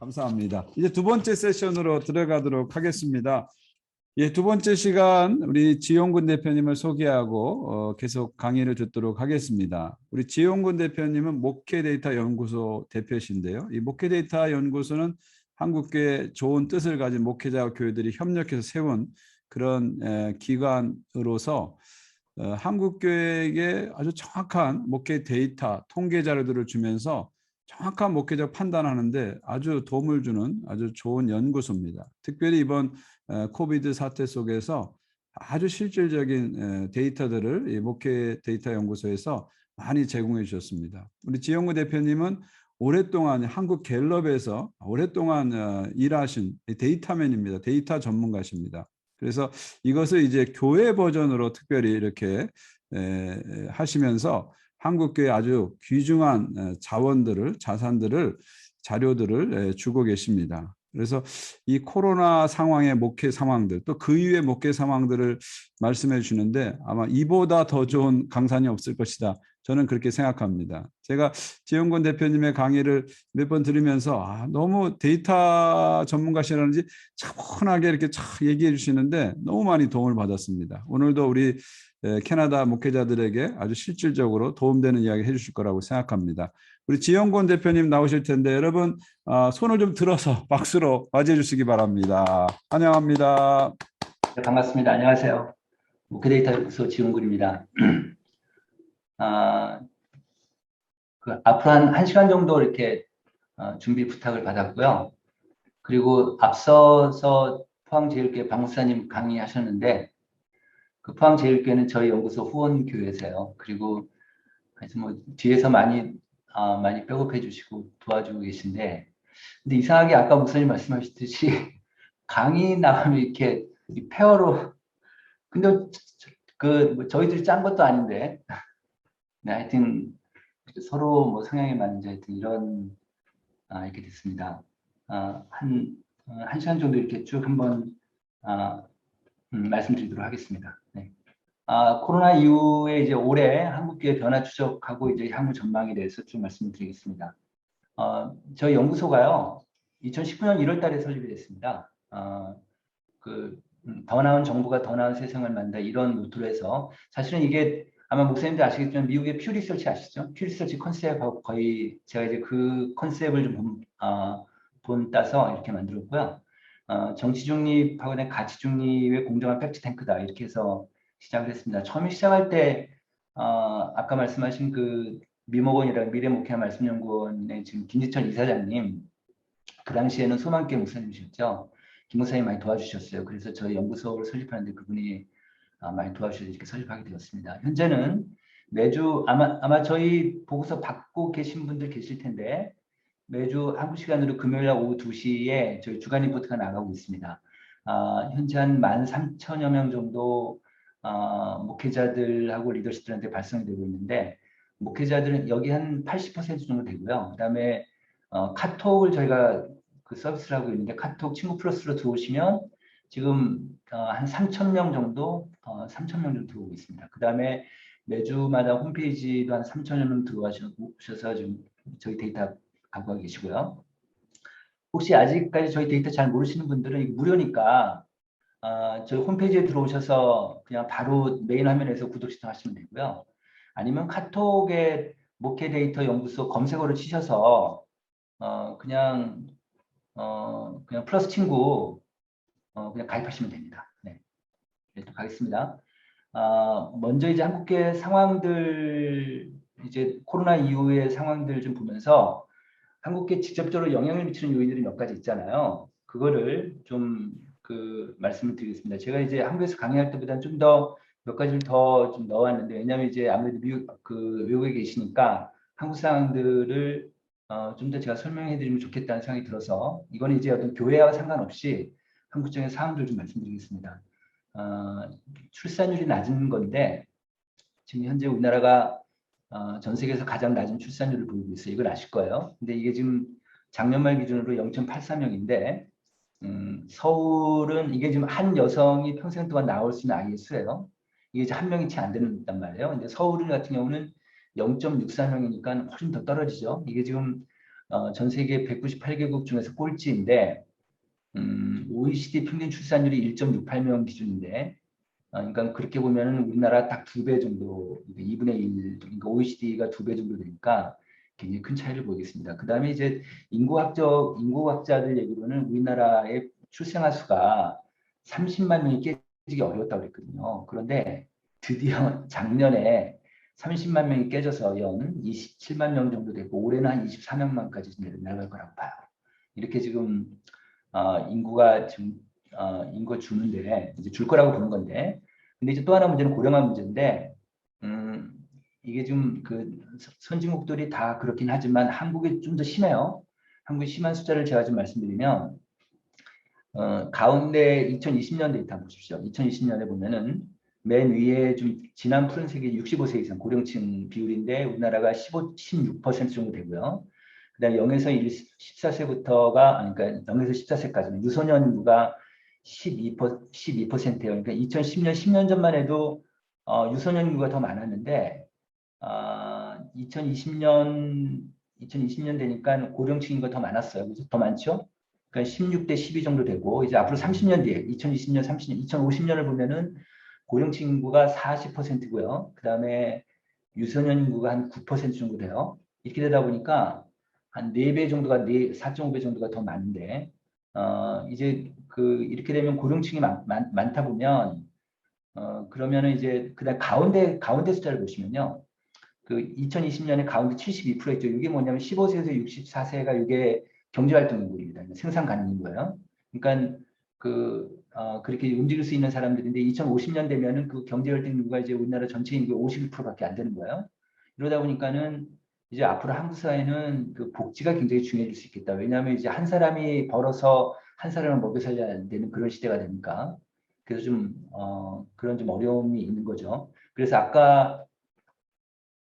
감사합니다. 이제 두 번째 세션으로 들어가도록 하겠습니다. 예, 두 번째 시간 우리 지용군 대표님을 소개하고 계속 강의를 듣도록 하겠습니다. 우리 지용군 대표님은 목회데이터 연구소 대표신데요. 이 목회데이터 연구소는 한국교회 좋은 뜻을 가진 목회자와 교회들이 협력해서 세운 그런 기관으로서 한국교회에게 아주 정확한 목회 데이터, 통계 자료들을 주면서 정확한 목회적 판단하는데 아주 도움을 주는 아주 좋은 연구소입니다. 특별히 이번 코비드 사태 속에서 아주 실질적인 데이터들을 이 목회 데이터 연구소에서 많이 제공해 주셨습니다. 우리 지영구 대표님은 오랫동안 한국 갤럽에서 오랫동안 일하신 데이터맨입니다. 데이터 전문가십니다. 그래서 이것을 이제 교회 버전으로 특별히 이렇게 하시면서 한국교회 아주 귀중한 자원들을, 자산들을, 자료들을 주고 계십니다. 그래서 이 코로나 상황의 목회 상황들, 또 그 이후의 목회 상황들을 말씀해 주시는데 아마 이보다 더 좋은 강산이 없을 것이다. 저는 그렇게 생각합니다. 제가 지영권 대표님의 강의를 몇 번 들으면서 너무 데이터 전문가시라는지 차분하게 이렇게 촥 얘기해 주시는데 너무 많이 도움을 받았습니다. 오늘도 우리 캐나다 목회자들에게 아주 실질적으로 도움되는 이야기 해주실 거라고 생각합니다. 우리 지영권 대표님 나오실 텐데 여러분 손을 좀 들어서 박수로 맞이해 주시기 바랍니다. 환영합니다. 네, 반갑습니다. 안녕하세요. 목회데이터 연구소 지용군입니다. 앞으로 한 시간 정도 이렇게 준비 부탁을 받았고요. 그리고 앞서서 포항제일교회 박목사님 강의하셨는데 그 포항제일교회는 저희 연구소 후원교회세요. 그리고 뭐 뒤에서 많이 백업해 주시고 도와주고 계신데 근데 이상하게 아까 목사님 말씀하셨듯이 강의 나가면 이렇게 페어로 근데 뭐 저희들이 짠 것도 아닌데 네, 하여튼 서로 뭐 성향에 맞는 하여튼 이런 이렇게 됐습니다. 한 시간 정도 이렇게 쭉 한번 말씀드리도록 하겠습니다. 네. 코로나 이후에 이제 올해 한국교회 변화 추적하고 이제 향후 전망에 대해서 좀 말씀드리겠습니다. 저희 연구소가요 2019년 1월달에 설립이 됐습니다. 더 나은 정부가 더 나은 세상을 만든다 이런 모토로 해서 사실은 이게 아마 목사님들 아시겠지만 미국의 퓨 리서치 아시죠? 퓨 리서치 컨셉하고 거의 제가 이제 그 컨셉을 좀 본따서 이렇게 만들었고요. 정치 중립하고 가치 중립의 공정한 팩트 탱크다 이렇게 해서 시작을 했습니다. 처음에 시작할 때 아까 말씀하신 그 미목원이라는 미래목회 말씀연구원의 지금 김지철 이사장님 그 당시에는 소망교회 목사님이셨죠. 김 목사님 많이 도와주셨어요. 그래서 저희 연구소를 설립하는데 그분이 많이 도와주셔서 이렇게 설립하게 되었습니다. 현재는 매주 아마 저희 보고서 받고 계신 분들 계실 텐데 매주 한국 시간으로 금요일 날 오후 2시에 저희 주간 리포트가 나가고 있습니다. 현재 한 13,000여 명 정도 목회자들하고 리더십들한테 발송이 되고 있는데 목회자들은 여기 한 80% 정도 되고요. 그다음에 카톡을 저희가 그 서비스를 하고 있는데 카톡 친구 플러스로 들어오시면 지금 한 3,000명 정도 3,000명 정도 들어오고 있습니다. 그 다음에 매주마다 홈페이지도 한 3,000여 명 들어와셔서 지금 저희 데이터 갖고 계시고요. 혹시 아직까지 저희 데이터 잘 모르시는 분들은 이거 무료니까 저희 홈페이지에 들어오셔서 그냥 바로 메인 화면에서 구독 신청하시면 되고요. 아니면 카톡에 목회 데이터 연구소 검색어를 치셔서 그냥 플러스 친구 그냥 가입하시면 됩니다. 네, 또 가겠습니다. 먼저 이제 한국계 상황들 이제 코로나 이후의 상황들 좀 보면서 한국계 직접적으로 영향을 미치는 요인들이 몇 가지 있잖아요. 그거를 좀 말씀을 드리겠습니다. 제가 이제 한국에서 강의할 때보다는 좀 더 몇 가지를 더 좀 넣어왔는데 왜냐하면 이제 아무래도 외국에 계시니까 한국 상황들을 좀 더 제가 설명해드리면 좋겠다는 생각이 들어서 이거는 이제 어떤 교회와 상관없이 한국적인 상황들 좀 말씀드리겠습니다. 출산율이 낮은 건데 지금 현재 우리나라가 전 세계에서 가장 낮은 출산율을 보이고 있어요. 이걸 아실 거예요. 근데 이게 지금 작년 말 기준으로 0.84명인데 서울은 이게 지금 한 여성이 평생 동안 낳을 수 있는 아이의 수예요. 이게 이제 한 명이 채 안 된단 말이에요. 근데 서울 같은 경우는 0.64명이니까 훨씬 더 떨어지죠. 이게 지금 전 세계 198개국 중에서 꼴찌인데 OECD 평균 출산율이 1.68명 기준인데 그러니까 그렇게 보면은 우리나라 딱 2배 정도, 2분의 1, 그러니까 OECD가 2배 정도 되니까 굉장히 큰 차이를 보이겠습니다. 그 다음에 이제 인구학자들 얘기로는 우리나라의 출생아 수가 30만 명이 깨지기 어려웠다고 그랬거든요. 그런데 드디어 작년에 30만 명이 깨져서 연 27만 명 정도 되고 올해는 한 24만까지 내려갈 거라고 봐요. 이렇게 지금 인구가 지금 인구 주는데 이제 줄 거라고 보는 건데, 근데 이제 또 하나 문제는 고령화 문제인데, 이게 지금 그 선진국들이 다 그렇긴 하지만 한국이 좀 더 심해요. 한국이 심한 숫자를 제가 좀 말씀드리면, 가운데 2020년 데이터 한번 보십시오. 2020년에 보면은 맨 위에 좀 진한 푸른색이 65세 이상 고령층 비율인데 우리나라가 16% 정도 되고요. 그다음에 0에서 14세부터가 그러니까 0에서 14세까지는 유소년 인구가 12%예요. 그러니까 2010년 10년 전만 해도 유소년 인구가 더 많았는데 2020년 되니까 고령층 인구가 더 많았어요. 그래서 더 많죠? 그러니까 16대 12 정도 되고 이제 앞으로 30년 뒤에 2020년, 30년, 2050년을 보면은 고령층 인구가 40%고요. 그다음에 유소년 인구가 한 9% 정도 돼요. 이렇게 되다 보니까 한 4배 정도가 4.5배 정도가 더 많은데 이제 그 이렇게 되면 고령층이 많다 보면 그러면은 이제 그다음 가운데 숫자를 보시면요. 그 2020년에 가운데 72%였죠. 이게 뭐냐면 15세에서 64세가 이게 경제활동 인구입니다. 생산 가능 인구예요. 그러니까 그렇게 움직일 수 있는 사람들인데 2050년 되면은 그 경제활동 인구가 이제 우리나라 전체 인구의 51%밖에 안 되는 거예요. 이러다 보니까는 이제 앞으로 한국 사회는 그 복지가 굉장히 중요해질 수 있겠다. 왜냐하면 이제 한 사람이 벌어서 한 사람을 먹여 살려야 되는 그런 시대가 되니까. 그래서 좀 그런 좀 어려움이 있는 거죠. 그래서 아까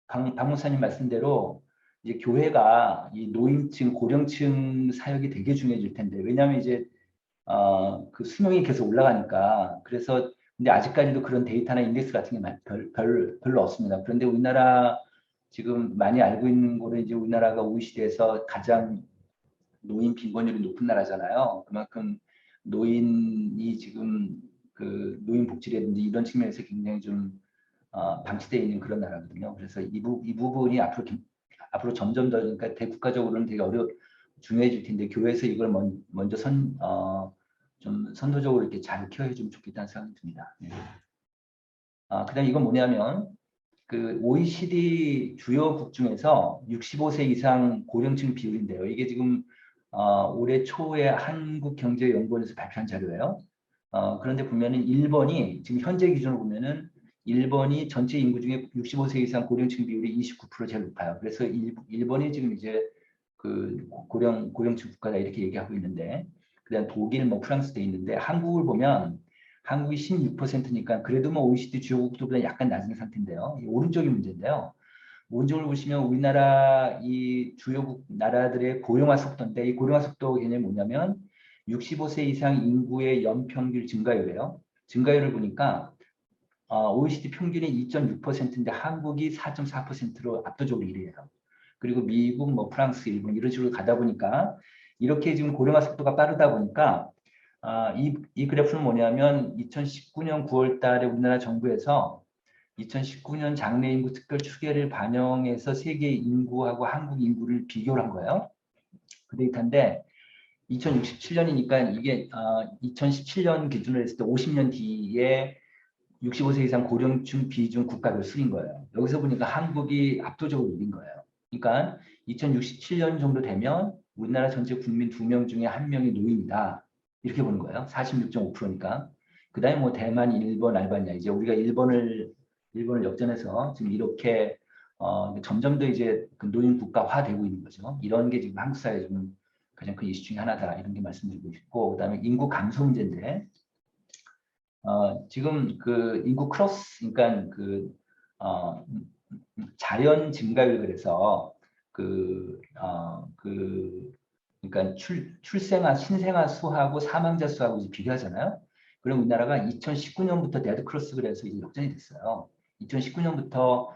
박 목사님 말씀대로 이제 교회가 이 노인층, 고령층 사역이 되게 중요해질 텐데 왜냐하면 이제 그 수명이 계속 올라가니까 그래서 근데 아직까지도 그런 데이터나 인덱스 같은 게 별로 없습니다. 그런데 우리나라 지금 많이 알고 있는 거는 이제 우리나라가 OECD에서 가장 노인 빈곤율이 높은 나라잖아요. 그만큼 노인이 지금 그 노인 복지라든지 이런 측면에서 굉장히 좀 방치되어 있는 그런 나라거든요. 그래서 이 부분이 앞으로 점점 더 그러니까 대국가적으로는 되게 중요해질 텐데 교회에서 이걸 먼저 좀 선도적으로 이렇게 잘 케어해주면 좋겠다는 생각이 듭니다. 네. 그다음 이건 뭐냐면 그 OECD 주요국 중에서 65세 이상 고령층 비율인데요. 이게 지금 올해 초에 한국경제연구원에서 발표한 자료예요. 그런데 보면은 일본이 지금 현재 기준으로 보면은 일본이 전체 인구 중에 65세 이상 고령층 비율이 29% 제일 높아요. 그래서 일본이 지금 이제 그 고령층 국가다 이렇게 얘기하고 있는데, 그다음 독일, 뭐 프랑스 돼 있는데 한국을 보면 한국이 16%니까 그래도 뭐 OECD 주요국들보다 약간 낮은 상태인데요. 오른쪽이 문제인데요. 오른쪽을 보시면 우리나라 이 주요국 나라들의 고령화 속도인데 이 고령화 속도 개념이 뭐냐면 65세 이상 인구의 연평균 증가율이에요. 증가율을 보니까 OECD 평균이 2.6%인데 한국이 4.4%로 압도적으로 1위예요. 그리고 미국, 뭐 프랑스, 일본 이런 식으로 가다 보니까 이렇게 지금 고령화 속도가 빠르다 보니까 이 그래프는 뭐냐면 2019년 9월 달에 우리나라 정부에서 2019년 장래인구 특별 추계를 반영해서 세계 인구하고 한국 인구를 비교를 한 거예요. 그 데이터인데 2067년이니까 이게 2017년 기준으로 했을 때 50년 뒤에 65세 이상 고령층 비중 국가별 수인 거예요. 여기서 보니까 한국이 압도적으로 이긴 거예요. 그러니까 2067년 정도 되면 우리나라 전체 국민 2명 중에 1명이 노인이다. 이렇게 보는 거예요. 46.5%니까. 그 다음에 뭐 대만, 일본, 알바니아. 이제 우리가 일본을 역전해서 지금 이렇게 점점 더 이제 그 노인 국가화되고 있는 거죠. 이런 게 지금 한국 사회에 좀 가장 큰 이슈 중에 하나다. 이런 게 말씀드리고 싶고, 그 다음에 인구 감소 문제인데, 지금 그 인구 크로스, 그러니까 자연 증가율 그래서 그러니까 출생아, 신생아 수하고 사망자 수하고 이제 비교하잖아요. 그럼 우리나라가 2019년부터 데드 크로스 그래서 이제 역전이 됐어요. 2019년부터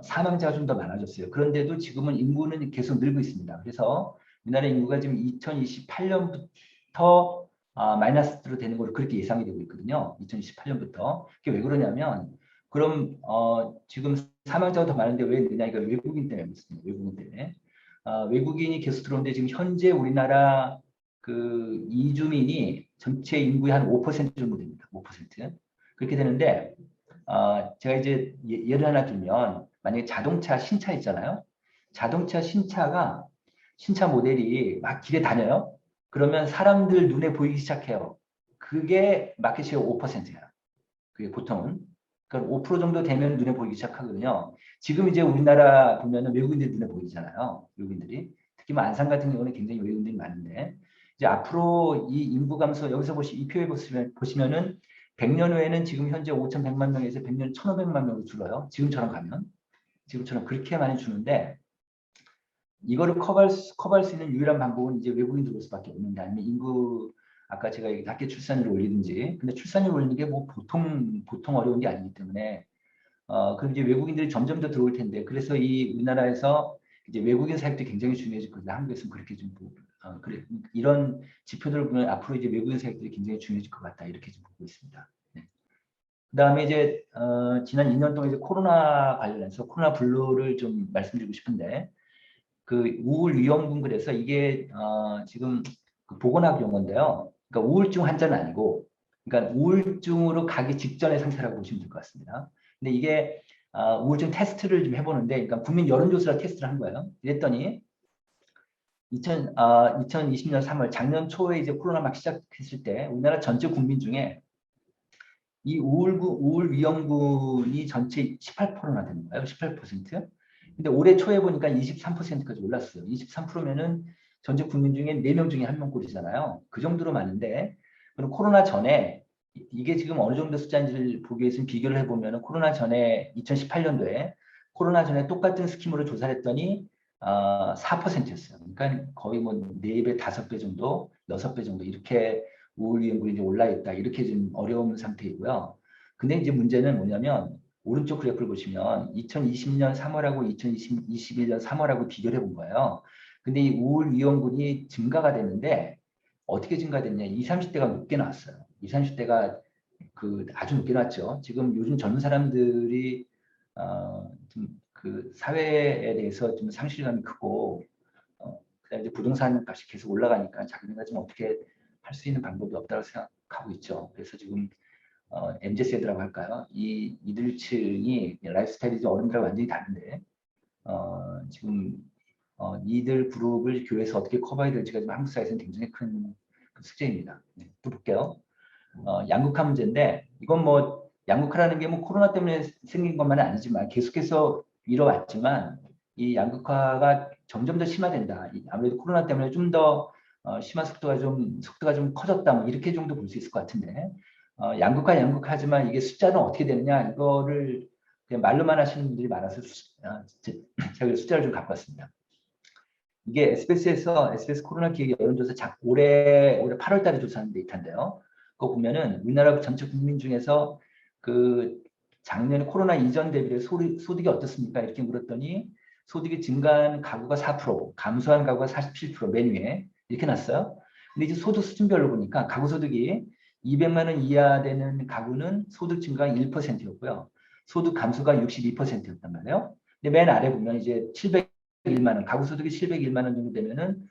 사망자가 좀 더 많아졌어요. 그런데도 지금은 인구는 계속 늘고 있습니다. 그래서 우리나라 인구가 지금 2028년부터 마이너스로 되는 걸로 그렇게 예상이 되고 있거든요. 2028년부터. 그게 왜 그러냐면 그럼 지금 사망자가 더 많은데 왜 느냐? 이거 외국인 때문에 그렇습니다. 외국인 때문에. 외국인이 계속 들어오는데 지금 현재 우리나라 그 이주민이 전체 인구의 한 5% 정도 됩니다. 5%. 그렇게 되는데 제가 이제 예를 하나 들면 만약에 자동차 신차 있잖아요. 자동차 신차 모델이 막 길에 다녀요. 그러면 사람들 눈에 보이기 시작해요. 그게 마켓시ェ어 5%야. 그게 보통은. 그러니까 5% 정도 되면 눈에 보이기 시작하거든요. 지금 이제 우리나라 보면은 외국인들 눈에 보이잖아요. 외국인들이. 특히 뭐 안산 같은 경우는 굉장히 외국인들이 많은데 이제 앞으로 이 인구 감소 여기서 이 표에 보시면은 100년 후에는 지금 현재 5,100만 명에서 100년 1,500만 명으로 줄어요. 지금처럼 가면. 지금처럼 그렇게 많이 주는데 이거를 커버할 수 있는 유일한 방법은 이제 외국인 들어올 수밖에 없는데 아니면 인구 아까 제가 낮게 출산율을 올리든지 근데 출산율 올리는 게 뭐 보통 어려운 게 아니기 때문에 그럼 이제 외국인들이 점점 더 들어올 텐데 그래서 이 우리나라에서 이제 외국인 사역도 굉장히 중요해질 겁니다. 한국에서는 그렇게 좀 그래 이런 지표들을 보면 앞으로 이제 외국인 사역들이 굉장히 중요해질 것 같다 이렇게 좀 보고 있습니다. 네. 그다음에 이제 지난 2년 동안 이제 코로나 관련해서 코로나 블루를 좀 말씀드리고 싶은데 그 우울 위험군 그래서 이게 지금 그 보건학 용어인데요. 그러니까 우울증 환자는 아니고, 그러니까 우울증으로 가기 직전의 상태라고 보시면 될 것 같습니다. 근데 이게 우울증 테스트를 좀 해보는데, 그러니까 국민 여론조사 테스트를 한 거예요. 이랬더니 2020년 3월 작년 초에 이제 코로나 막 시작했을 때 우리나라 전체 국민 중에 이 우울 위험군이 전체 18%나 되는 거예요. 18%. 근데 올해 초에 보니까 23%까지 올랐어요. 23%면은 전체 국민 중에 4명 중에 1명꼴이잖아요. 그 정도로 많은데, 그럼 코로나 전에 이게 지금 어느 정도 숫자인지를 보기 위해서는 비교를 해보면 코로나 전에 2018년도에 코로나 전에 똑같은 스킴으로 조사를 했더니 4%였어요. 그러니까 거의 뭐 4배, 5배 정도, 6배 정도 이렇게 우울 위험군이 이제 올라 있다. 이렇게 좀 어려운 상태이고요. 근데 이제 문제는 뭐냐면 오른쪽 그래프를 보시면 2020년 3월하고 2021년 3월하고 비교를 해본 거예요. 근데 이 우울 위험군이 증가가 되는데 어떻게 증가됐냐? 20, 30대가 높게 나왔어요. 20, 30대가 그 아주 높게 나왔죠. 지금 요즘 젊은 사람들이 좀 그 사회에 대해서 좀 상실감이 크고 그다음에 이제 부동산 값이 계속 올라가니까 자기네가 좀 어떻게 할 수 있는 방법이 없다고 생각하고 있죠. 그래서 지금 MZ 세대라고 할까요? 이들층이 라이프 스타일이 어른들하고 완전히 다른데 지금 이들 그룹을 교회에서 어떻게 커버해야 될지가 지금 한국 사회에서는 굉장히 큰 숙제입니다. 네, 또 볼게요. 양극화 문제인데 이건 뭐 양극화라는 게 뭐 코로나 때문에 생긴 것만은 아니지만 계속해서 이뤄왔지만 이 양극화가 점점 더 심화된다. 아무래도 코로나 때문에 좀 더 심한 속도가 좀 커졌다. 뭐 이렇게 정도 볼 수 있을 것 같은데 양극화하지만 이게 숫자는 어떻게 되느냐 이거를 그냥 말로만 하시는 분들이 많아서 제가 숫자를 좀 갖고 왔습니다. 이게 SBS 코로나 기획 여론조사 올해 8월 달에 조사한 데이터인데요. 그거 보면은 우리나라 전체 국민 중에서 그 작년 코로나 이전 대비로 소득이 어떻습니까? 이렇게 물었더니 소득이 증가한 가구가 4%, 감소한 가구가 47%맨 위에 이렇게 났어요. 근데 이제 소득 수준별로 보니까 가구 소득이 200만 원 이하 되는 가구는 소득 증가가 1%였고요. 소득 감소가 62%였단 말이에요. 근데 맨 아래 보면 이제 701만 원, 가구 소득이 701만 원 정도 되면은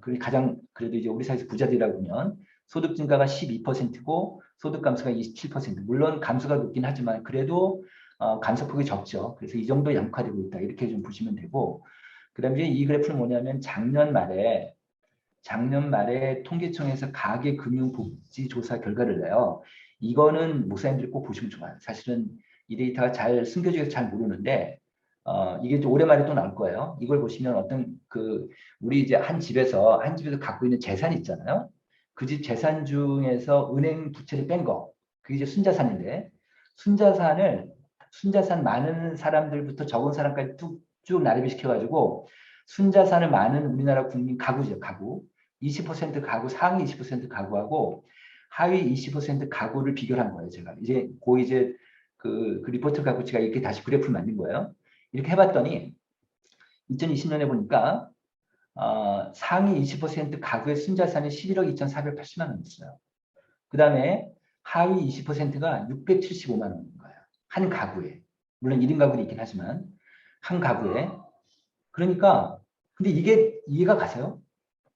그 가장 그래도 이제 우리 사회에서 부자들이라고 보면 소득 증가가 12%고 소득 감소가 27%. 물론 감소가 높긴 하지만 그래도 감소폭이 적죠. 그래서 이 정도 양화되고 있다. 이렇게 좀 보시면 되고 그다음에 이 그래프는 뭐냐면 작년 말에 통계청에서 가계금융복지조사 결과를 내요. 이거는 목사님들이 꼭 보시면 좋아요. 사실은 이 데이터가 잘 숨겨져 있어서 잘 모르는데 이게 또 오랜만에 또 나올 거예요. 이걸 보시면 어떤 우리 이제 한 집에서 갖고 있는 재산이 있잖아요. 그 집 재산 중에서 은행 부채를 뺀 거, 그게 이제 순자산인데 순자산 많은 사람들부터 적은 사람까지 쭉 나열을 시켜가지고 순자산을 많은 우리나라 국민 가구죠, 가구. 20% 가구, 상위 20% 가구하고 하위 20% 가구를 비교한 거예요, 제가. 이제 그 리포트를 갖고 제가 이렇게 다시 그래프를 만든 거예요. 이렇게 해봤더니 2020년에 보니까 상위 20% 가구의 순자산이 11억 2,480만 원이었어요. 그 다음에 하위 20%가 675만 원인 거예요. 한 가구에. 물론 1인 가구도 있긴 하지만 한 가구에. 그러니까 근데 이게 이해가 가세요?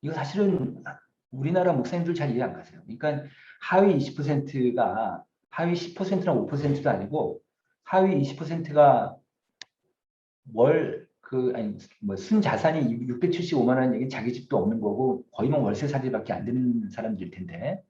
이거 사실은 우리나라 목사님들 잘 이해 안 가세요. 그러니까 하위 20%가 하위 10%나 5%도 아니고 하위 20%가 아니 뭐 순자산이 675만 원 얘기는 자기 집도 없는 거고 거의 뭐 월세살이밖에 안 되는 사람들일 텐데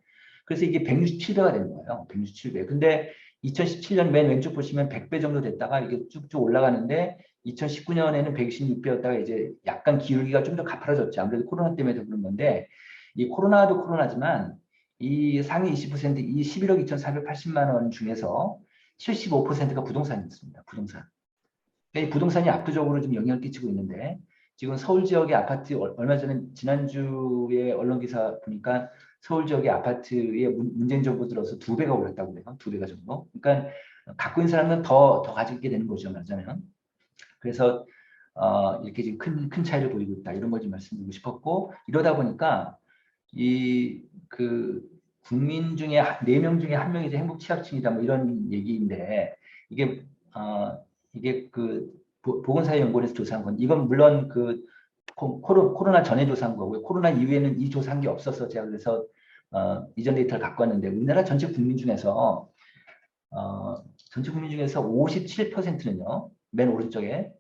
그래서 이게 167배가 된 거예요. 167배. 근데 2017년 맨 왼쪽 보시면 100배 정도 됐다가 이게 쭉쭉 올라가는데 2019년에는 126배였다가 이제 약간 기울기가 좀 더 가파라졌죠. 아무래도 코로나 때문에 더 그런 건데 이 코로나도 코로나지만 이 상위 20%, 이 11억 2,480만 원 중에서 75%가 부동산이었습니다. 부동산. 이 부동산이 압도적으로 좀 영향을 끼치고 있는데 지금 서울 지역의 아파트 얼마 전에 지난주에 언론 기사 보니까 서울 지역의 아파트의 문재인 정부 들어서 2배가 올랐다고 해요. 2배가 정도. 그러니까 갖고 있는 사람은 더 가지게 되는 거죠. 말하자면. 그래서 이렇게 지금 큰 차이를 보이고 있다. 이런 걸 좀 말씀드리고 싶었고 이러다 보니까 이 그 국민 중에 4명 중에 1명이 이제 행복 취약층이다. 뭐 이런 얘기인데 이게 이게 그 보건사회연구원에서 조사한 건 이건 물론 그 코로나 전에 조사한 거고요. 코로나 이후에는 이 조사한 게 없어서 제가 그래서 이전 데이터를 갖고 왔는데 우리나라 전체 국민 중에서 57%는요. 맨 오른쪽에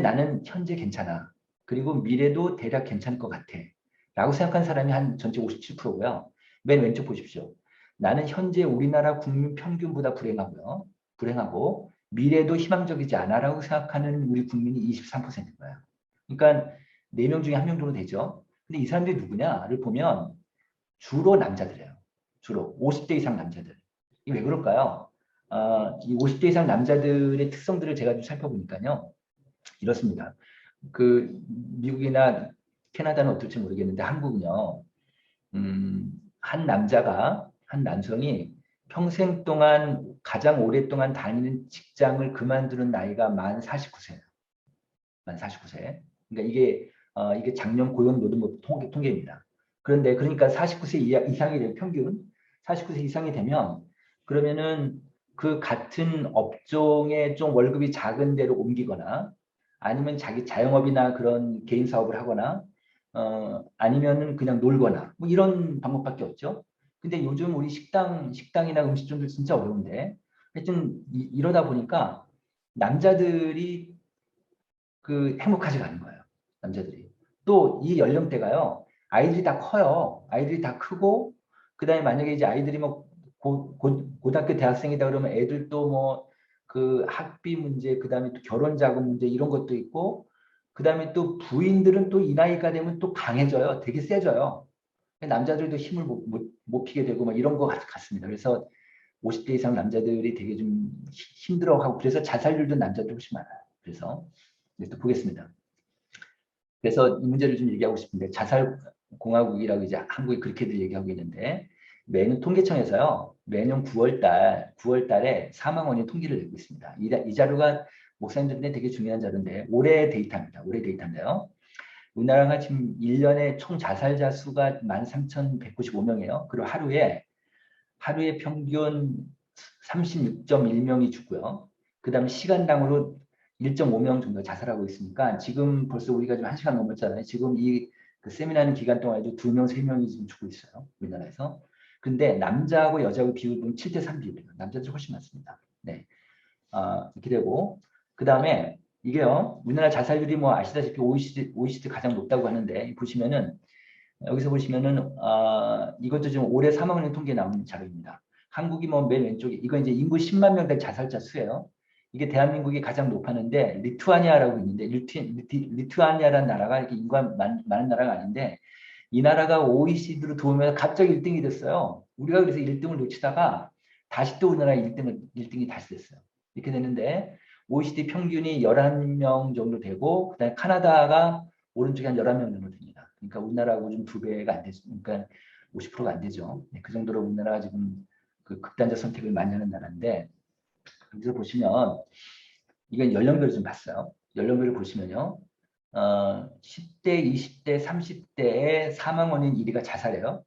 나는 현재 괜찮아. 그리고 미래도 대략 괜찮을 것 같아. 라고 생각한 사람이 한 전체 57%고요. 맨 왼쪽 보십시오. 나는 현재 우리나라 국민 평균보다 불행하고요. 불행하고 미래도 희망적이지 않아라고 생각하는 우리 국민이 23%인 거예요. 그러니까 4명 중에 1명 정도 되죠. 근데 이 사람들이 누구냐를 보면 주로 남자들이에요. 주로 50대 이상 남자들. 이게 왜 그럴까요? 이 50대 이상 남자들의 특성들을 제가 좀 살펴보니까요. 이렇습니다. 그 미국이나 캐나다는 어떨지 모르겠는데 한국은요. 한 남성이 평생 동안 가장 오랫동안 다니는 직장을 그만두는 나이가 만 49세예요. 만 49세. 그러니까 이게 작년 고용노동부 통계입니다. 그런데 그러니까 49세 이상이 되면 평균 49세 이상이 되면 그러면은 그 같은 업종에 좀 월급이 작은 데로 옮기거나 아니면 자기 자영업이나 그런 개인 사업을 하거나 아니면은 그냥 놀거나 뭐 이런 방법밖에 없죠. 근데 요즘 우리 식당이나 음식점들 진짜 어려운데 하여튼 이러다 보니까 남자들이 그 행복하지가 않은 거예요. 남자들이. 또 이 연령대가요. 아이들이 다 커요. 아이들이 다 크고 그다음에 만약에 이제 아이들이 뭐 고등학교 대학생이다 그러면 애들 또 뭐 그 학비 문제 그다음에 또 결혼 자금 문제 이런 것도 있고 그다음에 또 부인들은 또 이 나이가 되면 또 강해져요. 되게 세져요. 남자들도 힘을 못 피게 되고 막 이런 것 같습니다. 그래서 50대 이상 남자들이 되게 좀 힘들어하고 그래서 자살률도 남자들 훨씬 많아요. 그래서 또 보겠습니다. 그래서 이 문제를 좀 얘기하고 싶은데 자살공화국이라고 이제 한국이 그렇게들 얘기하고 있는데 매년 통계청에서요. 매년 9월 달에 사망원인 통계를 내고 있습니다. 이 자료가 목사님들한테 되게 중요한 자료인데 올해 데이터입니다. 올해 데이터인데요. 우리나라가 지금 1년에 총 자살자 수가 13,195명이에요. 그리고 하루에 평균 36.1명이 죽고요. 그 다음에 시간당으로 1.5명 정도 자살하고 있으니까 지금 벌써 우리가 좀 1시간 넘었잖아요. 지금 그 세미나하는 기간 동안에도 2명, 3명이 지금 죽고 있어요. 우리나라에서. 근데 남자하고 여자하고 비율 보면 7대3 비율이에요. 남자들이 훨씬 많습니다. 네. 이렇게 되고 그 다음에 이게요. 우리나라 자살률이 뭐 아시다시피 OECD 가장 높다고 하는데 보시면은 여기서 보시면은 이것도 지금 올해 사망률 통계 나오는 자료입니다. 한국이 뭐 맨 왼쪽에 이거 이제 인구 10만 명 된 자살자 수예요. 이게 대한민국이 가장 높았는데 리투아니아라고 있는데 리투아니아라는 나라가 이렇게 인구가 많은 나라가 아닌데 이 나라가 OECD로 들어오면 갑자기 1등이 됐어요. 우리가 그래서 1등을 놓치다가 다시 또 우리나라 1등이 다시 됐어요. 이렇게 되는데 OECD 평균이 11명 정도 되고 그다음에 카나다가 오른쪽에 한 11명 정도 됩니다. 그러니까 우리나라하고 좀 2배가 안 되죠. 그러니까 50%가 안 되죠. 네, 그 정도로 우리나라가 지금 그 극단적 선택을 많이 하는 나라인데 여기서 보시면 이건 연령별로 좀 봤어요. 연령별로 보시면요. 10대, 20대, 30대의 사망 원인 1위가 자살이에요.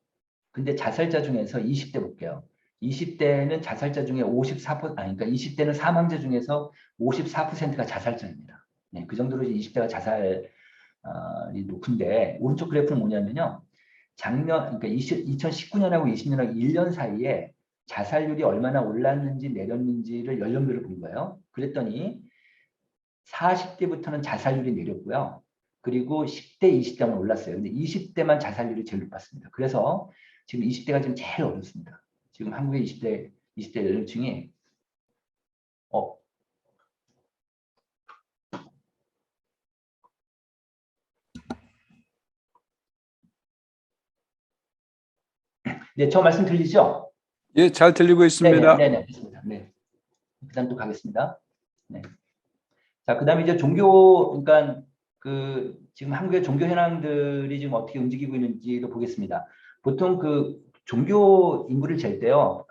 근데 자살자 중에서 20대 볼게요. 20대는 자살자 중에 54%, 그러니까 20대는 사망자 중에서 54%가 자살자입니다. 네, 그 정도로 20대가 자살이 높은데, 오른쪽 그래프는 뭐냐면요. 그러니까 2019년하고 20년하고 1년 사이에 자살률이 얼마나 올랐는지 내렸는지를 연령별로 본 거예요. 그랬더니 40대부터는 자살률이 내렸고요. 그리고 10대, 20대만 올랐어요. 근데 20대만 자살률이 제일 높았습니다. 그래서 지금 20대가 지금 제일 어렵습니다. 지금 한국의 20대 연령층이 네, 저 말씀 들리죠? 예, 잘 들리고 있습니다. 네네, 됐습니다. 네. 그다음 또 가겠습니다. 네. 자, 그다음에 이제 종교, 그러니까 그 지금 한국의 종교 현황들이 지금 어떻게 움직이고 있는지도 보겠습니다. 보통 그 종교 인구를 잴 때요,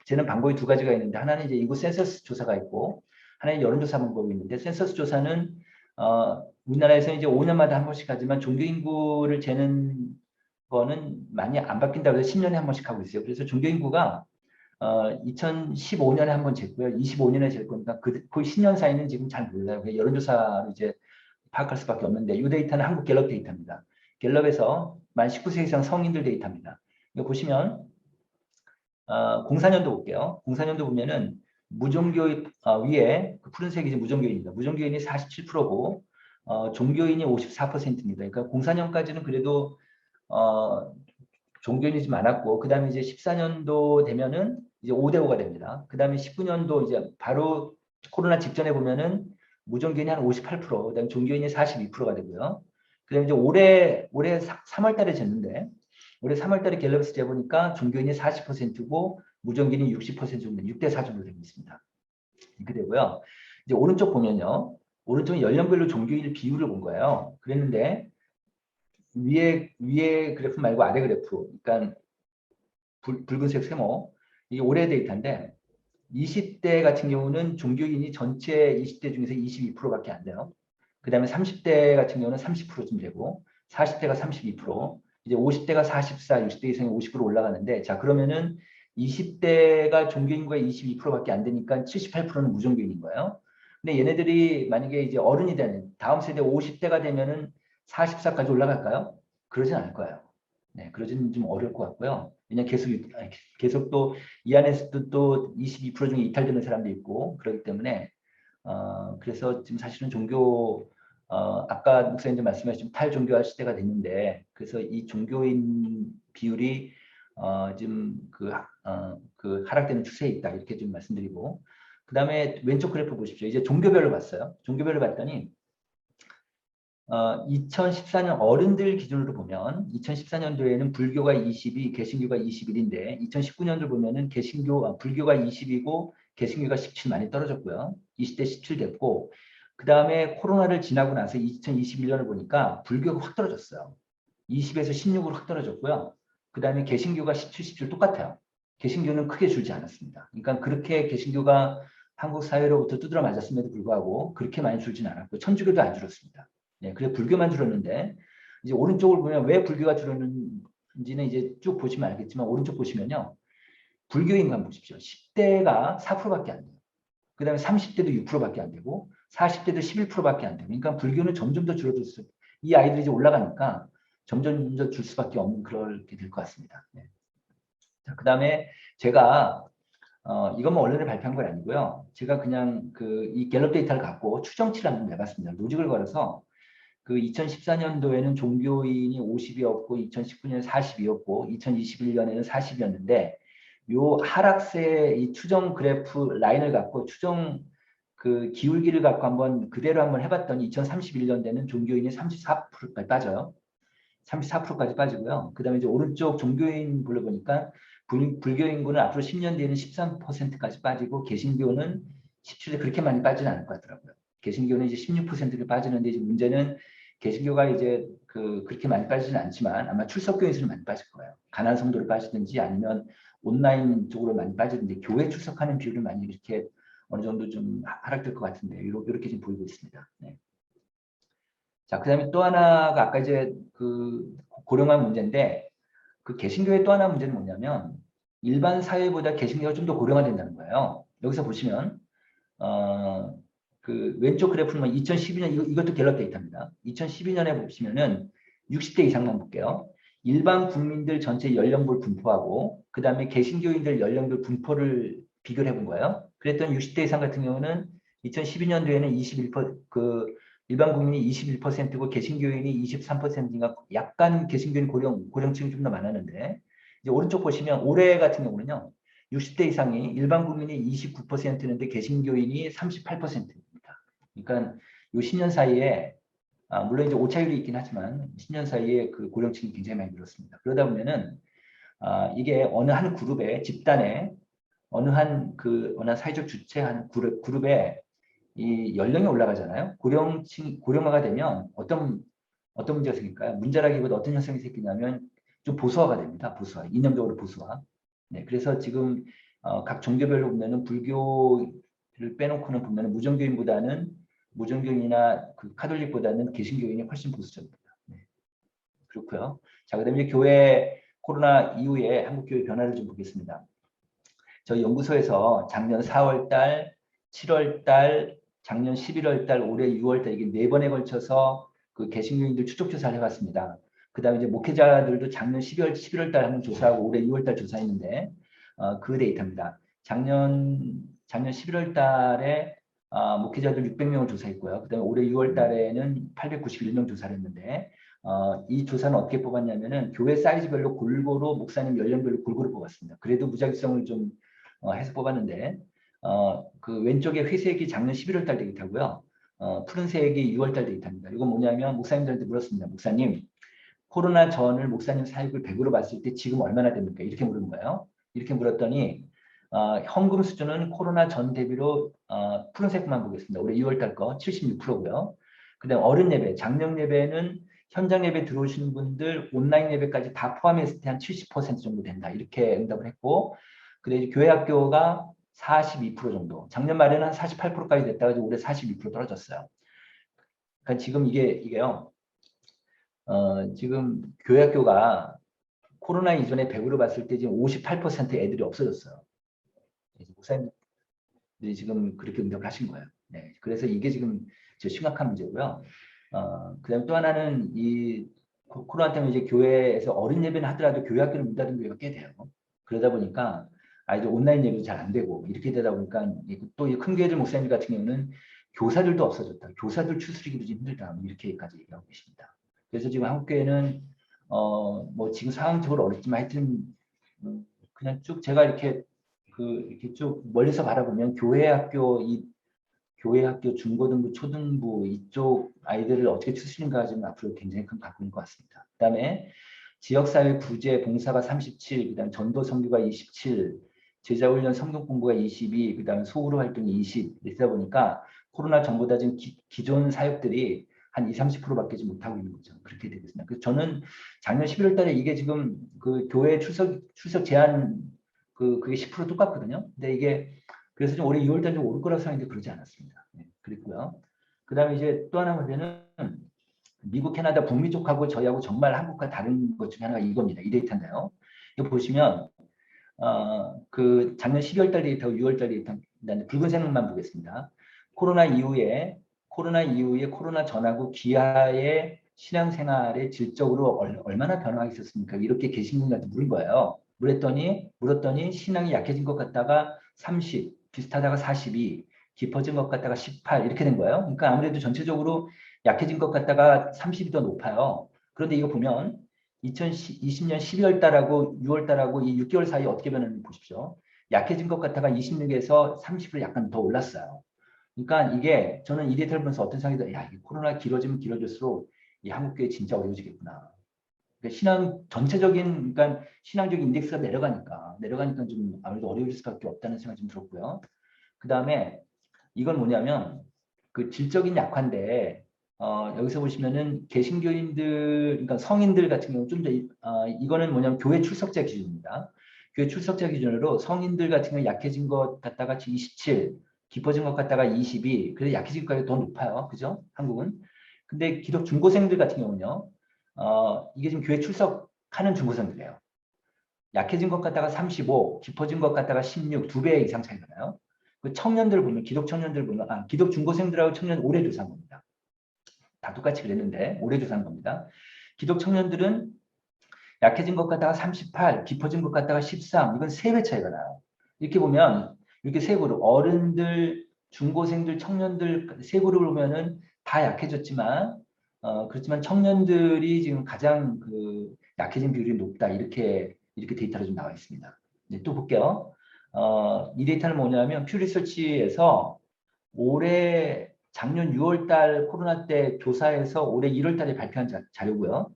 재는 방법이 두 가지가 있는데, 하나는 이제 인구 센서스 조사가 있고, 하나는 여론조사 방법이 있는데, 센서스 조사는 우리나라에서 이제 5년마다 한 번씩 하지만 종교 인구를 재는 거는 많이 안 바뀐다고 해서 10년에 한 번씩 하고 있어요. 그래서 종교 인구가 2015년에 한 번 쟀고요. 25년에 잴 거니까 거의 10년 사이는 지금 잘 몰라요. 여론조사로 이제 파악할 수밖에 없는데, 이 데이터는 한국 갤럽 데이터입니다. 갤럽에서 만 19세 이상 성인들 데이터입니다. 이거 보시면 04년도 볼게요. 04년도 보면은 무종교인 위에 그 푸른색이 이제 무종교인입니다. 무종교인이 47%고 종교인이 54%입니다. 그러니까 04년까지는 그래도 종교인이 좀 많았고, 그 다음에 이제 14년도 되면은 이제 5대5가 됩니다. 그 다음에 19년도 이제 바로 코로나 직전에 보면은 무종교인이 한 58%, 그 다음에 종교인이 42%가 되고요. 그 다음에 이제 올해 3월 달에 쟀는데, 올해 3월 달에 갤럽에서 재보니까 종교인이 40%고 무종교인이 60% 정도, 6대4 정도 되고 있습니다. 이렇게 되고요. 이제 오른쪽 보면요. 오른쪽은 연령별로 종교인 비율을 본 거예요. 그랬는데, 위에 그래프 말고 아래 그래프, 그러니까 붉은색 세모, 이게 올해 데이터인데 20대 같은 경우는 종교인이 전체 20대 중에서 22%밖에 안 돼요. 그 다음에 30대 같은 경우는 30%쯤 되고 40대가 32%, 이제 50대가 44, 60대 이상이 50% 올라가는데, 자 그러면은 20대가 종교인구가 22%밖에 안 되니까 78%는 무종교인인 거예요. 근데 얘네들이 만약에 이제 어른이 되는 다음 세대 50대가 되면은 44까지 올라갈까요? 그러진 않을 거예요. 네, 그러지는 좀 어려울 것 같고요. 왜냐면 계속 또 이 안에서도 또 22% 중에 이탈되는 사람도 있고 그렇기 때문에 그래서 지금 사실은 종교 아까 목사님도 말씀하신 탈종교화 시대가 됐는데, 그래서 이 종교인 비율이 지금 그 하락되는 추세에 있다 이렇게 좀 말씀드리고, 그 다음에 왼쪽 그래프 보십시오. 이제 종교별로 봤어요. 종교별로 봤더니 2014년 어른들 기준으로 보면 2014년도에는 불교가 20이, 개신교가 21인데 2019년도 보면은 불교가 20이고 개신교가 17 많이 떨어졌고요. 20대 17 됐고, 그 다음에 코로나를 지나고 나서 2021년을 보니까 불교가 확 떨어졌어요. 20에서 16으로 확 떨어졌고요. 그 다음에 개신교가 17, 17 똑같아요. 개신교는 크게 줄지 않았습니다. 그러니까 그렇게 개신교가 한국 사회로부터 두드러 맞았음에도 불구하고 그렇게 많이 줄지는 않았고, 천주교도 안 줄었습니다. 네, 그래 불교만 줄었는데, 이제 오른쪽을 보면 왜 불교가 줄었는지는 이제 쭉 보시면 알겠지만, 오른쪽 보시면요. 불교인만 보십시오. 10대가 4%밖에 안 돼요. 그 다음에 30대도 6%밖에 안 되고 40대도 11%밖에 안 돼요. 그러니까 불교는 점점 더 줄어들수록 이 아이들이 이제 올라가니까 점점 더 줄 수밖에 없는 그렇게 될 것 같습니다. 네. 자, 그 다음에 제가 이것만 언론에 발표한 건 아니고요. 제가 그냥 이 갤럽 데이터를 갖고 추정치를 한번 내봤습니다. 로직을 걸어서 그 2014년도에는 종교인이 50이었고 2019년에 40이었고 2021년에는 40이었는데, 요 하락세 이 추정 그래프 라인을 갖고 추정 그 기울기를 갖고 한번 그대로 한번 해봤더니 2031년대는 종교인이 34%까지 빠져요. 34%까지 빠지고요. 그 다음에 이제 오른쪽 종교인 불러보니까 불교 인구는 앞으로 10년 뒤에는 13%까지 빠지고 개신교는 17에 그렇게 많이 빠지는 않을 것 같더라고요. 개신교는 이제 16%를 빠지는데, 이제 문제는 개신교가 이제 그렇게 많이 빠지지는 않지만 아마 출석교인 수는 많이 빠질 거예요. 가난 성도로 빠지든지 아니면 온라인 쪽으로 많이 빠지든지 교회 출석하는 비율을 많이 이렇게 어느 정도 좀 하락될 것 같은데 이렇게 지금 보이고 있습니다. 네. 자, 그다음에 또 하나가 아까 이제 그 고령화 문제인데 그 개신교의 또 하나 문제는 뭐냐면 일반 사회보다 개신교가 좀 더 고령화된다는 거예요. 여기서 보시면 그 왼쪽 그래프는 2012년 이것도 갤럽 데이터입니다. 2012년에 보시면은 60대 이상만 볼게요. 일반 국민들 전체 연령별 분포하고 그 다음에 개신교인들 연령별 분포를 비교를 해본 거예요. 그랬더니 60대 이상 같은 경우는 2012년도에는 21%, 일반 국민이 21%고 개신교인이 23%인가 약간 개신교인 고령층이 좀 더 많았는데 이제 오른쪽 보시면 올해 같은 경우는요. 60대 이상이 일반 국민이 29%인데 개신교인이 38%입니다. 그러니까 요 10년 사이에 물론 이제 오차율이 있긴 하지만 10년 사이에 그 고령층이 굉장히 많이 늘었습니다. 그러다 보면은 이게 어느 한 그룹의 집단에 어느 한 사회적 주체 한 그룹에 이 연령이 올라가잖아요. 고령화가 되면 어떤 문제가 생길까요? 문제라기보다 어떤 현상이 생기냐면 좀 보수화가 됩니다. 보수화, 이념적으로 보수화. 네, 그래서 지금 각 종교별로 보면은 불교를 빼놓고는 보면은 무종교인이나 그 카톨릭보다는 개신교인이 훨씬 보수적입니다. 네, 그렇고요. 자, 그다음에 이제 교회 코로나 이후에 한국 교회 변화를 좀 보겠습니다. 저희 연구소에서 작년 4월달, 7월달, 작년 11월달, 올해 6월달 이게 4번에 걸쳐서 그 개신교인들 추적 조사를 해봤습니다. 그다음에 이제 목회자들도 작년 11월달 한번 조사하고 올해 6월달 조사했는데 그 데이터입니다. 작년 11월달에 목회자들 600명을 조사했고요. 그다음에 올해 6월달에는 891명 조사를 했는데 이 조사는 어떻게 뽑았냐면은 교회 사이즈별로 골고루 목사님 연령별로 골고루 뽑았습니다. 그래도 무작위성을 좀 해서 뽑았는데 그 왼쪽에 회색이 작년 11월 달 데이터고요. 푸른색이 6월 달 데이터입니다. 이건 뭐냐면 목사님들한테 물었습니다. 목사님, 코로나 전을 목사님 사역을 100으로 봤을 때 지금 얼마나 됩니까? 이렇게 물은 거예요. 이렇게 물었더니 현금 수준은 코로나 전 대비로 푸른색만 보겠습니다. 올해 6월 달 거 76%고요. 그다음 어른 예배, 장령 예배는 현장 예배 들어오시는 분들 온라인 예배까지 다 포함했을 때 한 70% 정도 된다. 이렇게 응답을 했고 그래서 교회 학교가 42% 정도. 작년 말에는 한 48%까지 됐다가 올해 42% 떨어졌어요. 그러니까 지금 이게요. 지금 교회 학교가 코로나 이전에 100으로 봤을 때 지금 58% 애들이 없어졌어요. 목사님들이 지금 그렇게 응답을 하신 거예요. 네, 그래서 이게 지금 심각한 문제고요. 그다음 또 하나는 이 코로나 때문에 이제 교회에서 어린 예배는 하더라도 교회 학교를 문 닫은 교회가 꽤 돼요. 그러다 보니까 아이들 온라인 예배도 잘 안 되고 이렇게 되다 보니까 또 이 큰 교회들 목사님 같은 경우는 교사들도 없어졌다. 교사들 추스리기도 좀 힘들다. 이렇게까지 얘기하고 계십니다. 그래서 지금 한국 교회는 뭐 지금 상황적으로 어렵지만 하여튼 그냥 쭉 제가 이렇게 쭉 멀리서 바라보면 교회 학교 중고등부, 초등부 이쪽 아이들을 어떻게 추스린가 좀 앞으로 굉장히 큰 바꿈인 것 같습니다. 그다음에 지역사회 구제 봉사가 37, 그다음 전도 선교가 27, 제자훈련 성경 공부가 22, 그다음에 소그룹 활동이 20 이러다 보니까 코로나 전보다 지금 기존 사역들이 한 20~30%밖에 못하고 있는 거죠. 그렇게 되겠습니다. 그래서 저는 작년 11월 달에 이게 지금 그 교회 출석 제한 그게 10% 똑같거든요. 근데 이게 그래서 좀 올해 2월 달에 좀 오를 거라고 생각했는데 그러지 않았습니다. 네, 그랬고요. 그다음에 이제 또 하나 문제는 미국, 캐나다, 북미 쪽하고 저희하고 정말 한국과 다른 것 중에 하나가 이겁니다. 이 데이터인데요. 이거 보시면 그 작년 12월 달 데이터하고 6월 달 데이터 붉은색만 보겠습니다. 코로나 이후에 코로나 전하고 기아의 신앙생활의 질적으로 얼마나 변화가 있었습니까? 이렇게 개신교한테 물은 거예요. 물었더니 신앙이 약해진 것 같다가 30, 비슷하다가 42, 깊어진 것 같다가 18 이렇게 된 거예요. 그러니까 아무래도 전체적으로 약해진 것 같다가 30이 더 높아요. 그런데 이거 보면 2020년 12월 달하고 6월 달하고 이 6개월 사이 어떻게 변했는지 보십시오. 약해진 것 같다가 26에서 30으로 약간 더 올랐어요. 그러니까 이게 저는 이 데이터를 보면서 어떤 생각이 들어요. 야, 이 코로나 길어지면 길어질수록 이 한국교회 진짜 어려워지겠구나. 그러니까 그러니까 신앙적인 인덱스가 내려가니까 좀 아무래도 어려울 수밖에 없다는 생각이 좀 들었고요. 그 다음에 이건 뭐냐면 그 질적인 약화인데 여기서 보시면은 개신교인들, 그러니까 성인들 같은 경우 좀 더 이거는 뭐냐면 교회 출석자 기준입니다. 교회 출석자 기준으로 성인들 같은 경우 약해진 것 같다가 27, 깊어진 것 같다가 22, 그래서 약해진 것 같다가 더 높아요. 그죠? 한국은. 근데 기독 중고생들 같은 경우는요, 이게 지금 교회 출석하는 중고생들이에요. 약해진 것 같다가 35, 깊어진 것 같다가 16, 2배 이상 차이가 나요. 그 청년들 보면, 기독 청년들 보면, 기독 중고생들하고 청년 올해 조사한 겁니다. 다 똑같이 그랬는데, 올해 조사한 겁니다. 기독 청년들은 약해진 것 같다가 38, 깊어진 것 같다가 13, 이건 3배 차이가 나요. 이렇게 보면, 이렇게 세 그룹, 어른들, 중고생들, 청년들, 세 그룹을 보면은 다 약해졌지만, 그렇지만 청년들이 지금 가장 그 약해진 비율이 높다. 이렇게 데이터로 좀 나와 있습니다. 이제 또 볼게요. 이 데이터는 뭐냐면, 퓨 리서치에서 올해 작년 6월 달 코로나 때 조사해서 올해 1월 달에 발표한 자료고요.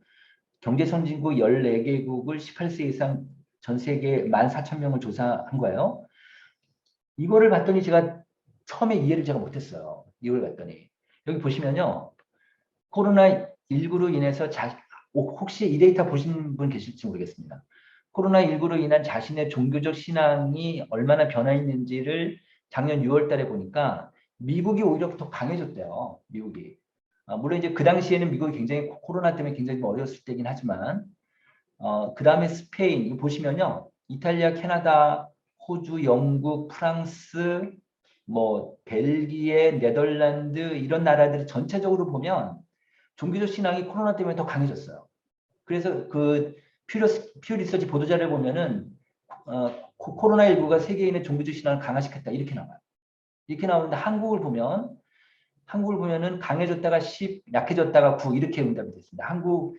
경제선진국 14개국을 18세 이상 전 세계 14,000명을 조사한 거예요. 이거를 봤더니 제가 처음에 이해를 제가 못했어요. 이걸 봤더니. 여기 보시면요. 코로나19로 인해서 혹시 이 데이터 보신 분 계실지 모르겠습니다. 코로나19로 인한 자신의 종교적 신앙이 얼마나 변화했는지를 작년 6월 달에 보니까 미국이 오히려 더 강해졌대요. 미국이. 물론 이제 그 당시에는 미국이 굉장히 코로나 때문에 굉장히 어려웠을 때긴 하지만 그 다음에 스페인 이거 보시면요. 이탈리아, 캐나다, 호주, 영국, 프랑스, 뭐 벨기에, 네덜란드 이런 나라들이 전체적으로 보면 종교적 신앙이 코로나 때문에 더 강해졌어요. 그래서 그 퓨 리서치 보도자를 보면은 코로나19가 세계인의 종교적 신앙을 강화시켰다 이렇게 나와요. 이렇게 나오는데 한국을 보면은 강해졌다가 10, 약해졌다가 9 이렇게 응답이 됐습니다. 한국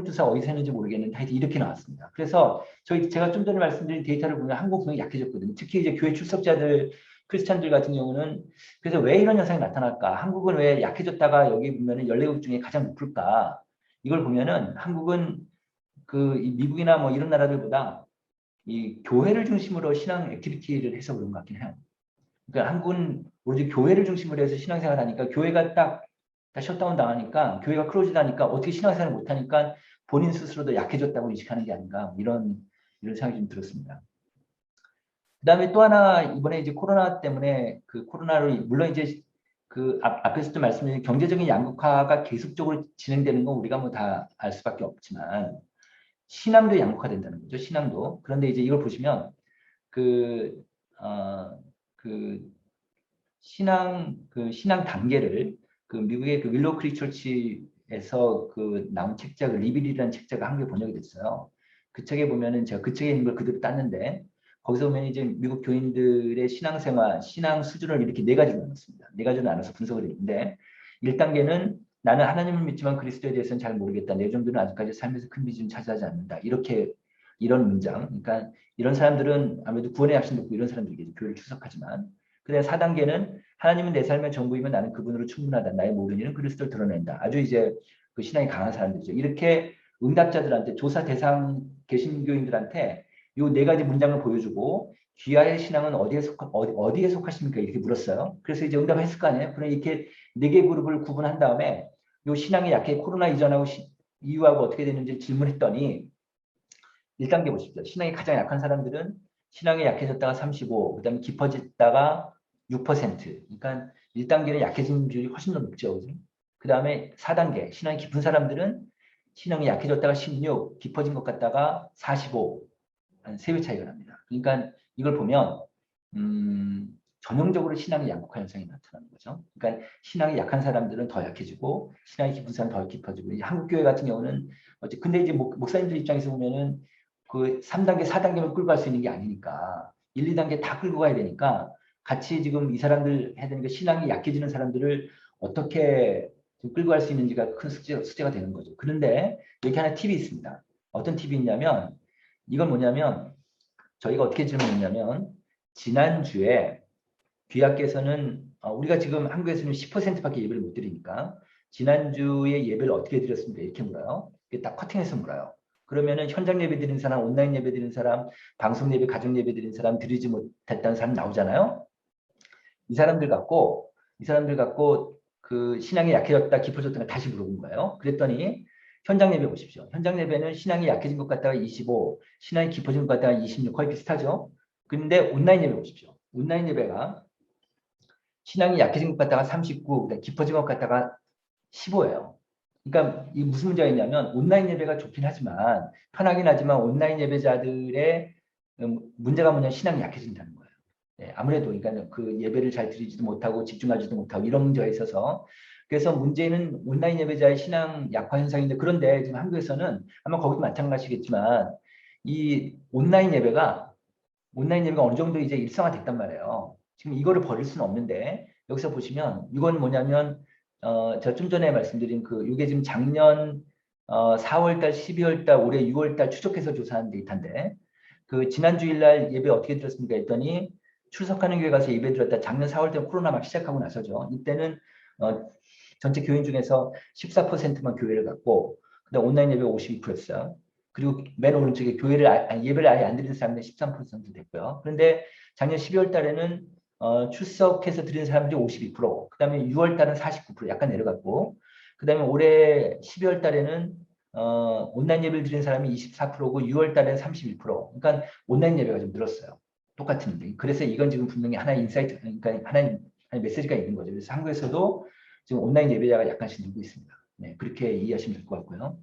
조사 어디서 했는지 모르겠는데 하여튼 이렇게 나왔습니다. 그래서 제가 좀 전에 말씀드린 데이터를 보면 한국 분명히 약해졌거든요. 특히 이제 교회 출석자들 크리스찬들 같은 경우는 그래서 왜 이런 현상이 나타날까? 한국은 왜 약해졌다가 여기 보면은 14국 중에 가장 높을까? 이걸 보면은 한국은 미국이나 뭐 이런 나라들보다 이 교회를 중심으로 신앙 액티비티를 해서 그런 것 같긴 해요. 그러니까 한국은 오로지 교회를 중심으로 해서 신앙생활 하니까 교회가 딱 셧다운 당하니까 교회가 클로즈 하니까 어떻게 신앙생활을 못하니까 본인 스스로도 약해졌다고 인식하는 게 아닌가 이런 생각이 좀 들었습니다. 그다음에 또 하나 이번에 이제 코로나 때문에 그 코로나로 물론 이제 그 앞에서도 말씀드린 경제적인 양극화가 계속적으로 진행되는 건 우리가 뭐 다 알 수밖에 없지만 신앙도 양극화된다는 거죠. 신앙도. 그런데 이제 이걸 보시면 그, 어, 그 신앙 단계를 그 미국의 그 윌로우 크릭 처치에서 그 나온 책자가 리빌이라는 책자가 한국에 번역이 됐어요. 그 책에 보면은 제가 그 책에 있는 걸 그대로 땄는데 거기서 보면 이제 미국 교인들의 신앙생활, 신앙 수준을 이렇게 4가지로 나눴습니다. 4가지로 나눠서 분석을 했는데 1단계는 나는 하나님을 믿지만 그리스도에 대해서는 잘 모르겠다. 내 정도는 아직까지 삶에서 큰 비중을 차지하지 않는다. 이런 문장. 그러니까 이런 사람들은 아무래도 구원의 약속도 없고 이런 사람들이 교회를 출석하지만 그다음 4단계는 하나님은 내 삶의 전부이면 나는 그분으로 충분하다. 나의 모든 일은 그리스도를 드러낸다. 아주 이제 그 신앙이 강한 사람들이죠. 이렇게 응답자들한테 조사 대상 개신교인들한테 이 4가지 문장을 보여주고 귀하의 신앙은 어디에 속하십니까? 이렇게 물었어요. 그래서 이제 응답을 했을 거 아니에요. 그럼 이렇게 4개 그룹을 구분한 다음에 이 신앙이 약해 코로나 이전하고 이후하고 어떻게 되는지 질문했더니 1단계 보십시오. 신앙이 가장 약한 사람들은 신앙이 약해졌다가 35, 그다음에 깊어졌다가 6%. 그러니까 1단계는 약해진 비율이 훨씬 더 높죠. 그 다음에 4단계, 신앙이 깊은 사람들은 신앙이 약해졌다가 16, 깊어진 것 같다가 45, 한 3배 차이가 납니다. 그러니까 이걸 보면 전형적으로 신앙의 양극화 현상이 나타나는 거죠. 그러니까 신앙이 약한 사람들은 더 약해지고 신앙이 깊은 사람은 더 깊어지고 한국 교회 같은 경우는 근데 이제 목사님들 입장에서 보면은 그 3단계, 4단계만 끌고 갈 수 있는 게 아니니까 1, 2단계 다 끌고 가야 되니까 같이 지금 이 사람들 해야 되는 게 신앙이 약해지는 사람들을 어떻게 끌고 갈 수 있는지가 큰 숙제가 되는 거죠. 그런데 여기 하나 팁이 있습니다. 어떤 팁이 있냐면 이건 뭐냐면 저희가 어떻게 질문했냐면 지난주에 귀하께서는 우리가 지금 한국에서는 10%밖에 예배를 못 드리니까 지난주에 예배를 어떻게 드렸습니까? 이렇게 물어요. 이게 딱 커팅해서 물어요. 그러면은 현장 예배 드리는 사람, 온라인 예배 드리는 사람, 방송 예배, 가정 예배 드리는 사람, 드리지 못했다는 사람 나오잖아요. 이 사람들 갖고 그 신앙이 약해졌다, 깊어졌다 다시 물어본 거예요. 그랬더니 현장 예배 보십시오. 현장 예배는 신앙이 약해진 것 같다가 25, 신앙이 깊어진 것 같다가 26, 거의 비슷하죠. 근데 온라인 예배 보십시오. 온라인 예배가 신앙이 약해진 것 같다가 39, 깊어진 것 같다가 15예요. 그러니까 이 무슨 문제가 있냐면 온라인 예배가 좋긴 하지만 편하긴 하지만 온라인 예배자들의 문제가 뭐냐면 신앙이 약해진다는 거예요. 네, 아무래도 그러니까 그 예배를 잘 드리지도 못하고 집중하지도 못하고 이런 문제가 있어서 그래서 문제는 온라인 예배자의 신앙 약화 현상인데 그런데 지금 한국에서는 아마 거기도 마찬가지겠지만 이 온라인 예배가 어느 정도 이제 일상화됐단 말이에요. 지금 이거를 버릴 수는 없는데 여기서 보시면 이건 뭐냐면 제가 좀 전에 말씀드린 그 이게 지금 작년 4월달, 12월달, 올해 6월달 추적해서 조사한 데이터인데 그 지난 주일날 예배 어떻게 들었습니까? 했더니 출석하는 교회 가서 예배 들었다. 작년 4월달 코로나 막 시작하고 나서죠. 이때는 전체 교인 중에서 14%만 교회를 갔고 그다음 온라인 예배 52%였어요. 그리고 맨 오른쪽에 예배를 아예 안 드리는 사람들이 13% 됐고요. 그런데 작년 12월 달에는 출석해서 드리는 사람들이 52%, 그다음에 6월 달은 49% 약간 내려갔고, 그다음에 올해 12월 달에는 온라인 예배를 드리는 사람이 24%고 6월 달에는 31%. 그러니까 온라인 예배가 좀 늘었어요. 똑같은데. 그래서 이건 지금 분명히 하나의 인사이트, 그러니까 하나의 메시지가 있는 거죠. 그래서 한국에서도 지금 온라인 예배자가 약간씩 늘고 있습니다. 네, 그렇게 이해하시면 될 것 같고요.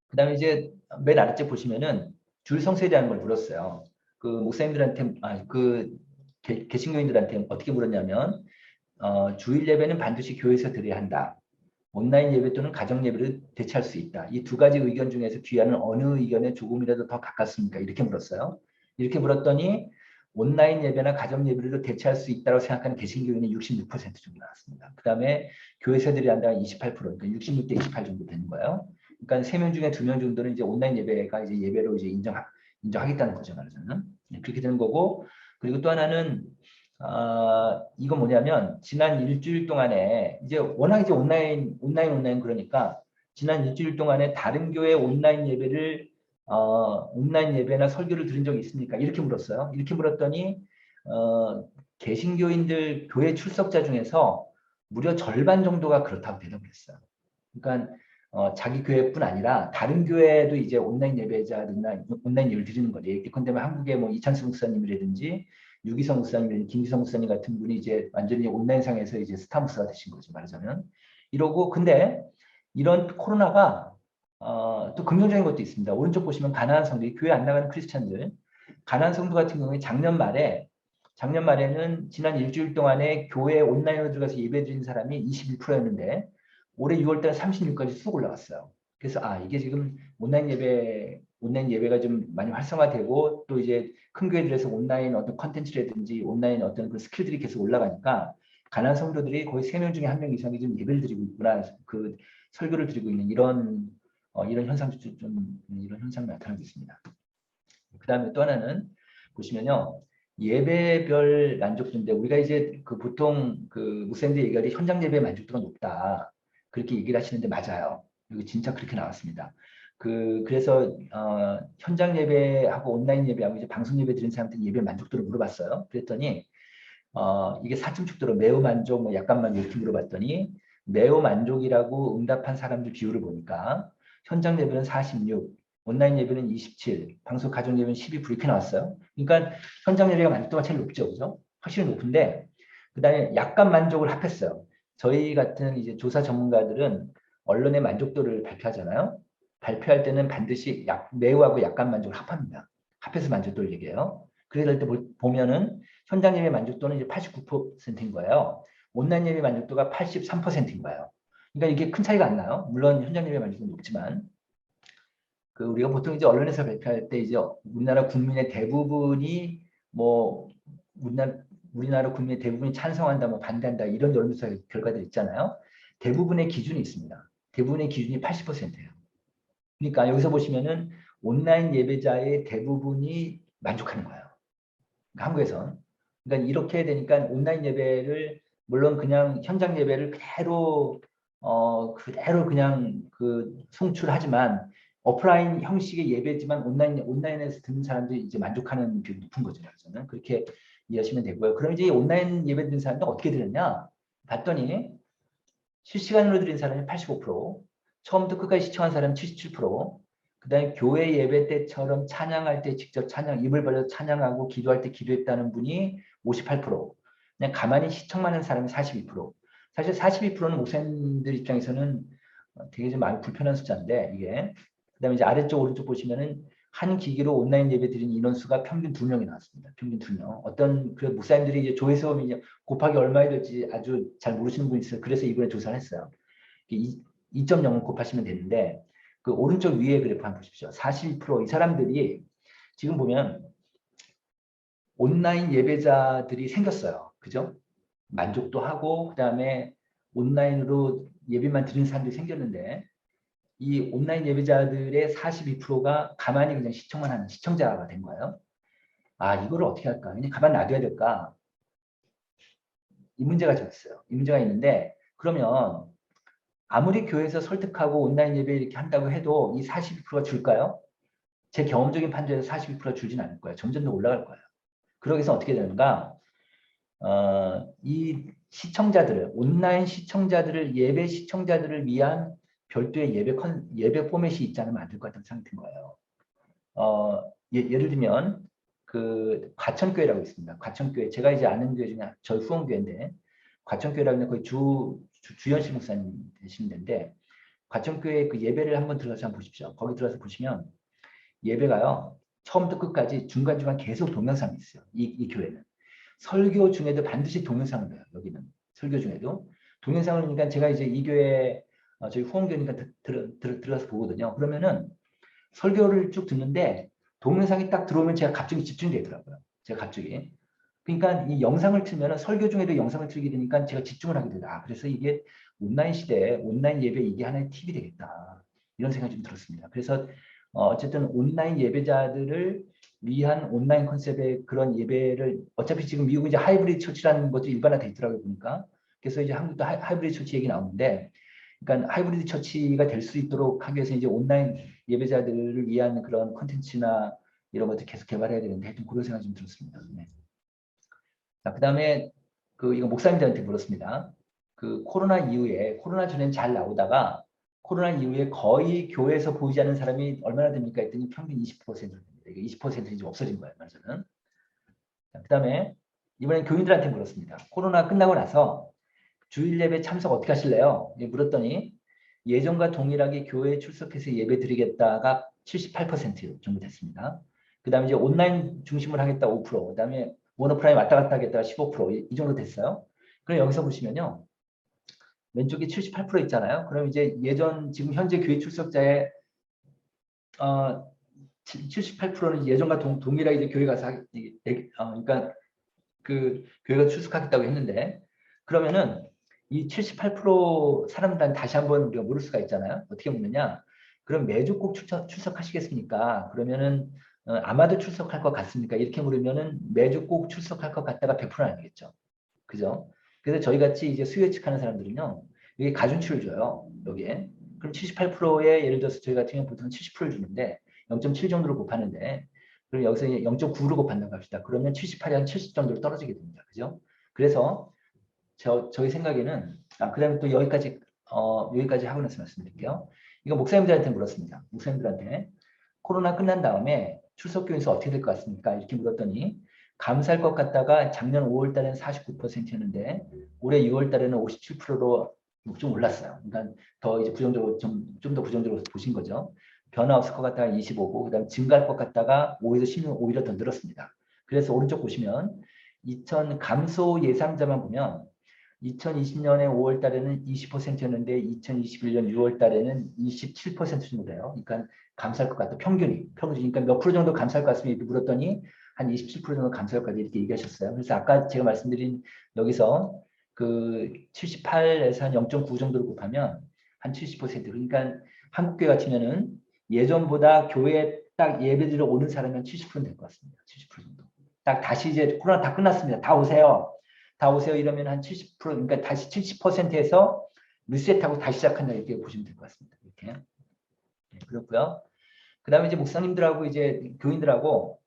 그 다음에 이제 맨 아래쪽 보시면은 줄 성수에 대한 걸 물었어요. 그 목사님들한테, 개신교인들한테 어떻게 물었냐면, 주일 예배는 반드시 교회에서 드려야 한다. 온라인 예배 또는 가정 예배를 대체할 수 있다. 이 두 가지 의견 중에서 귀하는 어느 의견에 조금이라도 더 가깝습니까? 이렇게 물었어요. 이렇게 물었더니 온라인 예배나 가정 예배를 대체할 수 있다고 생각하는 개신교인이 66% 정도 나왔습니다. 그 다음에 교회에서 드려야 한다가 28%, 그러니까 66대 28 정도 되는 거예요. 그러니까 3명 중에 2명 정도는 이제 온라인 예배가 이제 예배로 이제 인정하겠다는 거죠, 말하자면. 네, 그렇게 되는 거고, 그리고 또 하나는 이거 뭐냐면 지난 일주일 동안에 이제 워낙 이제 온라인 그러니까 지난 일주일 동안에 다른 교회 온라인 예배나 설교를 들은 적이 있습니까? 이렇게 물었어요. 이렇게 물었더니 개신교인들 교회 출석자 중에서 무려 절반 정도가 그렇다고 대답을 했어요. 그러니까 자기 교회뿐 아니라 다른 교회도 이제 온라인 예배자들이나 온라인 예배를 드리는 거죠. 예컨대 한국의 뭐 이찬수 목사님이라든지 유기성 목사님, 김기성 목사님 같은 분이 이제 완전히 온라인상에서 이제 스타 목사가 되신 거죠, 말하자면. 이러고 근데 이런 코로나가 또 긍정적인 것도 있습니다. 오른쪽 보시면 가나안 성도, 교회 안 나가는 크리스찬들, 가나안 성도 같은 경우에 작년 말에는 지난 일주일 동안에 교회 온라인으로 들어가서 예배 드린 사람이 21%였는데 올해 6월달에 36까지 쑥 올라갔어요. 그래서 이게 지금 온라인 예배가 좀 많이 활성화되고 또 이제 큰 교회들에서 온라인 어떤 컨텐츠라든지 온라인 어떤 그 스킬들이 계속 올라가니까 가난 성도들이 거의 3명 중에 1명 이상이 지금 예배를 드리고 있구나, 그 설교를 드리고 있는 이런 현상도 이런 현상이 나타나고 있습니다. 그 다음에 또 하나는 보시면요. 예배별 만족도인데 우리가 이제 그 보통 그 목사님들 얘기할 때 현장 예배 만족도가 높다. 그렇게 얘기를 하시는데 맞아요. 이거 진짜 그렇게 나왔습니다. 그래서 현장 예배하고 온라인 예배하고 이제 방송 예배 드린 사람들 예배 만족도를 물어봤어요. 그랬더니 이게 사중축도로 매우 만족, 뭐 약간 만족 이렇게 물어봤더니 매우 만족이라고 응답한 사람들 비율을 보니까 현장 예배는 46, 온라인 예배는 27, 방송 가정 예배는 12% 이렇게 나왔어요. 그러니까 현장 예배가 만족도가 제일 높죠, 그죠? 확실히 높은데 그다음에 약간 만족을 합했어요. 저희 같은 이제 조사 전문가들은 언론의 만족도를 발표하잖아요. 발표할 때는 반드시 매우하고 약간 만족을 합합니다. 합해서 만족도를 얘기해요. 그럴 때 보면은 현장 예배 만족도는 이제 89%인 거예요. 온라인 예배 만족도가 83%인 거예요. 그러니까 이게 큰 차이가 안 나요. 물론 현장 예배 만족도는 높지만 우리가 보통 이제 언론에서 발표할 때 이제 우리나라 국민의 대부분이 뭐 우리나라 국민의 대부분이 찬성한다, 뭐 반대한다 이런 여론조사 결과들 있잖아요. 대부분의 기준이 있습니다. 대부분의 기준이 80%예요. 그러니까 여기서 보시면은 온라인 예배자의 대부분이 만족하는 거예요. 그러니까 한국에선. 그러니까 이렇게 되니까 온라인 예배를 물론 그냥 현장 예배를 그대로 그냥 송출하지만 오프라인 형식의 예배지만 온라인에서 듣는 사람들이 이제 만족하는 비율이 높은 거죠. 저는 그렇게 이해하시면 되고요. 그럼 이제 온라인 예배 드는 사람들 어떻게 들었냐? 봤더니 실시간으로 드린 사람이 85%, 처음부터 끝까지 시청한 사람은 77%, 그 다음에 교회 예배 때처럼 찬양할 때 직접 입을 벌려서 찬양하고 기도할 때 기도했다는 분이 58%, 그냥 가만히 시청만 하는 사람이 42%. 사실 42%는 목사님들 입장에서는 되게 좀 많이 불편한 숫자인데 이게 그다음에 이제 아래쪽 오른쪽 보시면은 한 기기로 온라인 예배 드린 인원수가 평균 2명이 나왔습니다. 평균 2명. 어떤 그 목사님들이 이제 조회수험이 이제 곱하기 얼마에 될지 아주 잘 모르시는 분이 있어요. 그래서 이번에 조사를 했어요. 2.0을 곱하시면 되는데 그 오른쪽 위에 그래프 한번 보십시오. 42%이 사람들이 지금 보면 온라인 예배자들이 생겼어요. 그죠? 만족도 하고 그다음에 온라인으로 예배만 드리는 사람들이 생겼는데 이 온라인 예배자들의 42%가 가만히 그냥 시청만 하는 시청자가 된 거예요. 아, 이거를 어떻게 할까? 그냥 가만 놔둬야 될까? 이 문제가 좀 있어요. 이 문제가 있는데 그러면 아무리 교회에서 설득하고 온라인 예배 이렇게 한다고 해도 이 42%가 줄까요? 제 경험적인 판단에서 42%가 줄진 않을 거예요. 점점 더 올라갈 거예요. 그러기 위해서 어떻게 되는가? 이 시청자들을 온라인 시청자들을 예배 시청자들을 위한 별도의 예배 포맷이 있지 않으면 안 될 것 같은 상태인 거예요. 예를 들면 그 과천교회라고 있습니다. 과천교회 제가 이제 아는 교회 중에 저희 후원교회인데 과천교회라고 하면 거의 주연식 목사님 되시는 데인데 과천교회 그 예배를 한번 들어가서 한번 보십시오. 거기 들어가서 보시면 예배가요 처음부터 끝까지 중간중간 계속 동영상이 있어요. 이 교회는 설교 중에도 반드시 동영상을 넣어요. 여기는 설교 중에도 동영상을 그러니까 제가 이제 이 교회 저희 후원교회니까 들어가서 보거든요. 그러면은 설교를 쭉 듣는데 동영상이 딱 들어오면 제가 갑자기 집중이 되더라고요. 제가 갑자기. 그러니까 이 영상을 틀면은 설교 중에도 영상을 틀게 되니까 제가 집중을 하게 되다. 그래서 이게 온라인 시대에 온라인 예배 이게 하나의 팁이 되겠다. 이런 생각이 좀 들었습니다. 그래서 어쨌든 온라인 예배자들을 위한 온라인 컨셉의 그런 예배를 어차피 지금 미국은 이제 하이브리드 처치라는 것도 일반화돼 있더라고요 보니까. 그래서 이제 한국도 하이브리드 처치 얘기 나오는데 그러니까 하이브리드 처치가 될 수 있도록 하기 위해서 이제 온라인 예배자들을 위한 그런 컨텐츠나 이런 것들 계속 개발해야 되는데 하여튼 그런 생각이 좀 들었습니다. 네. 자, 그다음에 그 이거 목사님들한테 물었습니다. 그 코로나 이후에 코로나 전에는 잘 나오다가 코로나 이후에 거의 교회에서 보이지 않는 사람이 얼마나 됩니까? 했더니 평균 20% 됩니다. 이게 20% 이제 없어진 거예요. 맞아는. 그다음에 이번엔 교인들한테 물었습니다. 코로나 끝나고 나서 주일 예배 참석 어떻게 하실래요? 물었더니 예전과 동일하게 교회에 출석해서 예배 드리겠다가 78% 정도 됐습니다. 그 다음에 이제 온라인 중심으로 하겠다 5%, 그 다음에 모노프라임 왔다 갔다 하겠다가 15%이 정도 됐어요. 그럼 여기서 보시면요. 왼쪽에 78% 있잖아요. 그럼 이제 예전 지금 현재 교회 출석자의 78%는 예전과 동일하게 이제 교회 가서 그러니까 그 교회가 출석하겠다고 했는데 그러면은 이 78% 사람들한테 다시 한번 우리가 물을 수가 있잖아요. 어떻게 묻느냐? 그럼 매주 꼭 출석하시겠습니까? 그러면은 아마도 출석할 것 같습니까? 이렇게 물으면은 매주 꼭 출석할 것 같다가 100% 아니겠죠. 그죠? 그래서 저희 같이 이제 수요 예측하는 사람들은요. 이게 가중치를 줘요. 여기에. 그럼 78%에 예를 들어서 저희 같은 경우는 보통 70%를 주는데 0.7 정도로 곱하는데 그럼 여기서 0.9로 곱한다고 합시다. 그러면 78이 한 70 정도로 떨어지게 됩니다. 그죠? 그래서 저희 생각에는 그다음에 또 여기까지 하고 나서 말씀드릴게요. 이거 목사님들한테 물었습니다. 목사님들한테 코로나 끝난 다음에 출석교인수 어떻게 될 것 같습니까? 이렇게 물었더니 감사할 것 같다가 작년 5월 달에는 49%였는데 올해 6월 달에는 57%로 좀 올랐어요. 그러니까 더 이제 부정적으로 좀 더 부정적으로 보신 거죠. 변화 없을 것 같다가 25고 그다음 증가할 것 같다가 5에서 16 오히려 더 늘었습니다. 그래서 오른쪽 보시면 2000 감소 예상자만 보면 2020년에 5월 달에는 20%였는데 2021년 6월 달에는 27% 정도 돼요. 그러니까 감사할 것 같다. 평균. 그러니까 몇 프로 정도 감사할 것 같습니다. 이렇게 물었더니 한 27% 정도 감사할 것 같다. 이렇게 얘기하셨어요. 그래서 아까 제가 말씀드린 여기서 그 78에서 한 0.9 정도로 곱하면 한 70%. 그러니까 한국교회 같으면은 예전보다 교회에 딱 예배드리러 오는 사람이 한 70%는 될 것 같습니다. 70% 정도. 딱 다시 이제 코로나 다 끝났습니다. 다 오세요. 다 오세요 이러면 한 70% 그러니까 다시 70%에서 리셋하고 다시 시작한다 이렇게 보시면 될 것 같습니다. 이렇게. 네, 그렇고요. 그다음에 이제 목사님들하고 이제 교인들하고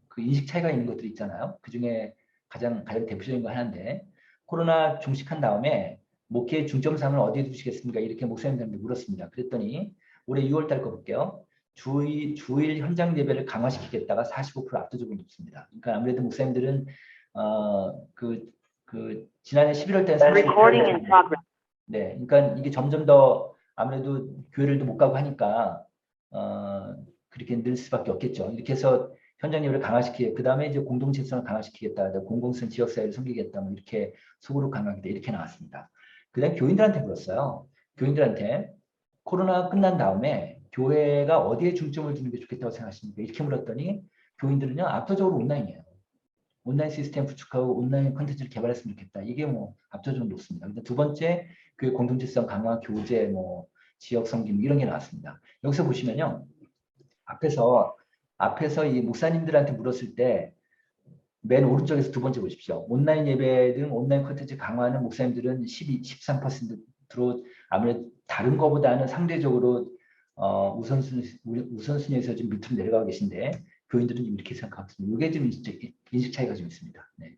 그 인식 차이가 있는 것들이 있잖아요. 그 중에 가장 대표적인 거 하나인데 코로나 종식한 다음에 목회 중점상을 어디에 두시겠습니까? 이렇게 목사님들한테 물었습니다. 그랬더니 올해 6월 달 거 볼게요. 주일 현장 예배를 강화시키겠다가 45% 압도적으로 높습니다. 그러니까 아무래도 목사님들은 지난해 11월 때는 35%. 네, 그러니까 이게 점점 더 아무래도 교회를 못 가고 하니까 그렇게 늘 수밖에 없겠죠. 이렇게 해서 현장 예배를 그 다음에 이제 공동체성을 강화시키겠다, 공공성 지역사회를 섬기겠다, 뭐 이렇게 소그룹 강화하겠다 이렇게 나왔습니다. 그다음 교인들한테 물었어요. 교인들한테 코로나 끝난 다음에 교회가 어디에 중점을 두는 게 좋겠다고 생각하십니까? 이렇게 물었더니 교인들은요 압도적으로 온라인이에요. 온라인 시스템 구축하고 온라인 콘텐츠를 개발했으면 좋겠다. 이게 뭐 압도적으로 높습니다. 근데 두 번째 교회 공동체성 강화, 교제, 뭐 지역 섬김 이런 게 나왔습니다. 여기서 보시면요, 앞에서 이 목사님들한테 물었을 때 맨 오른쪽에서 두 번째 보십시오. 온라인 예배 등 온라인 콘텐츠 강화하는 목사님들은 13%로 아무래도 다른 것보다는 상대적으로 우선순위에서 좀 밑으로 내려가고 계신데 교인들은 이렇게 생각하고 있습니다. 이게 좀 인식 차이가 좀 있습니다. 네.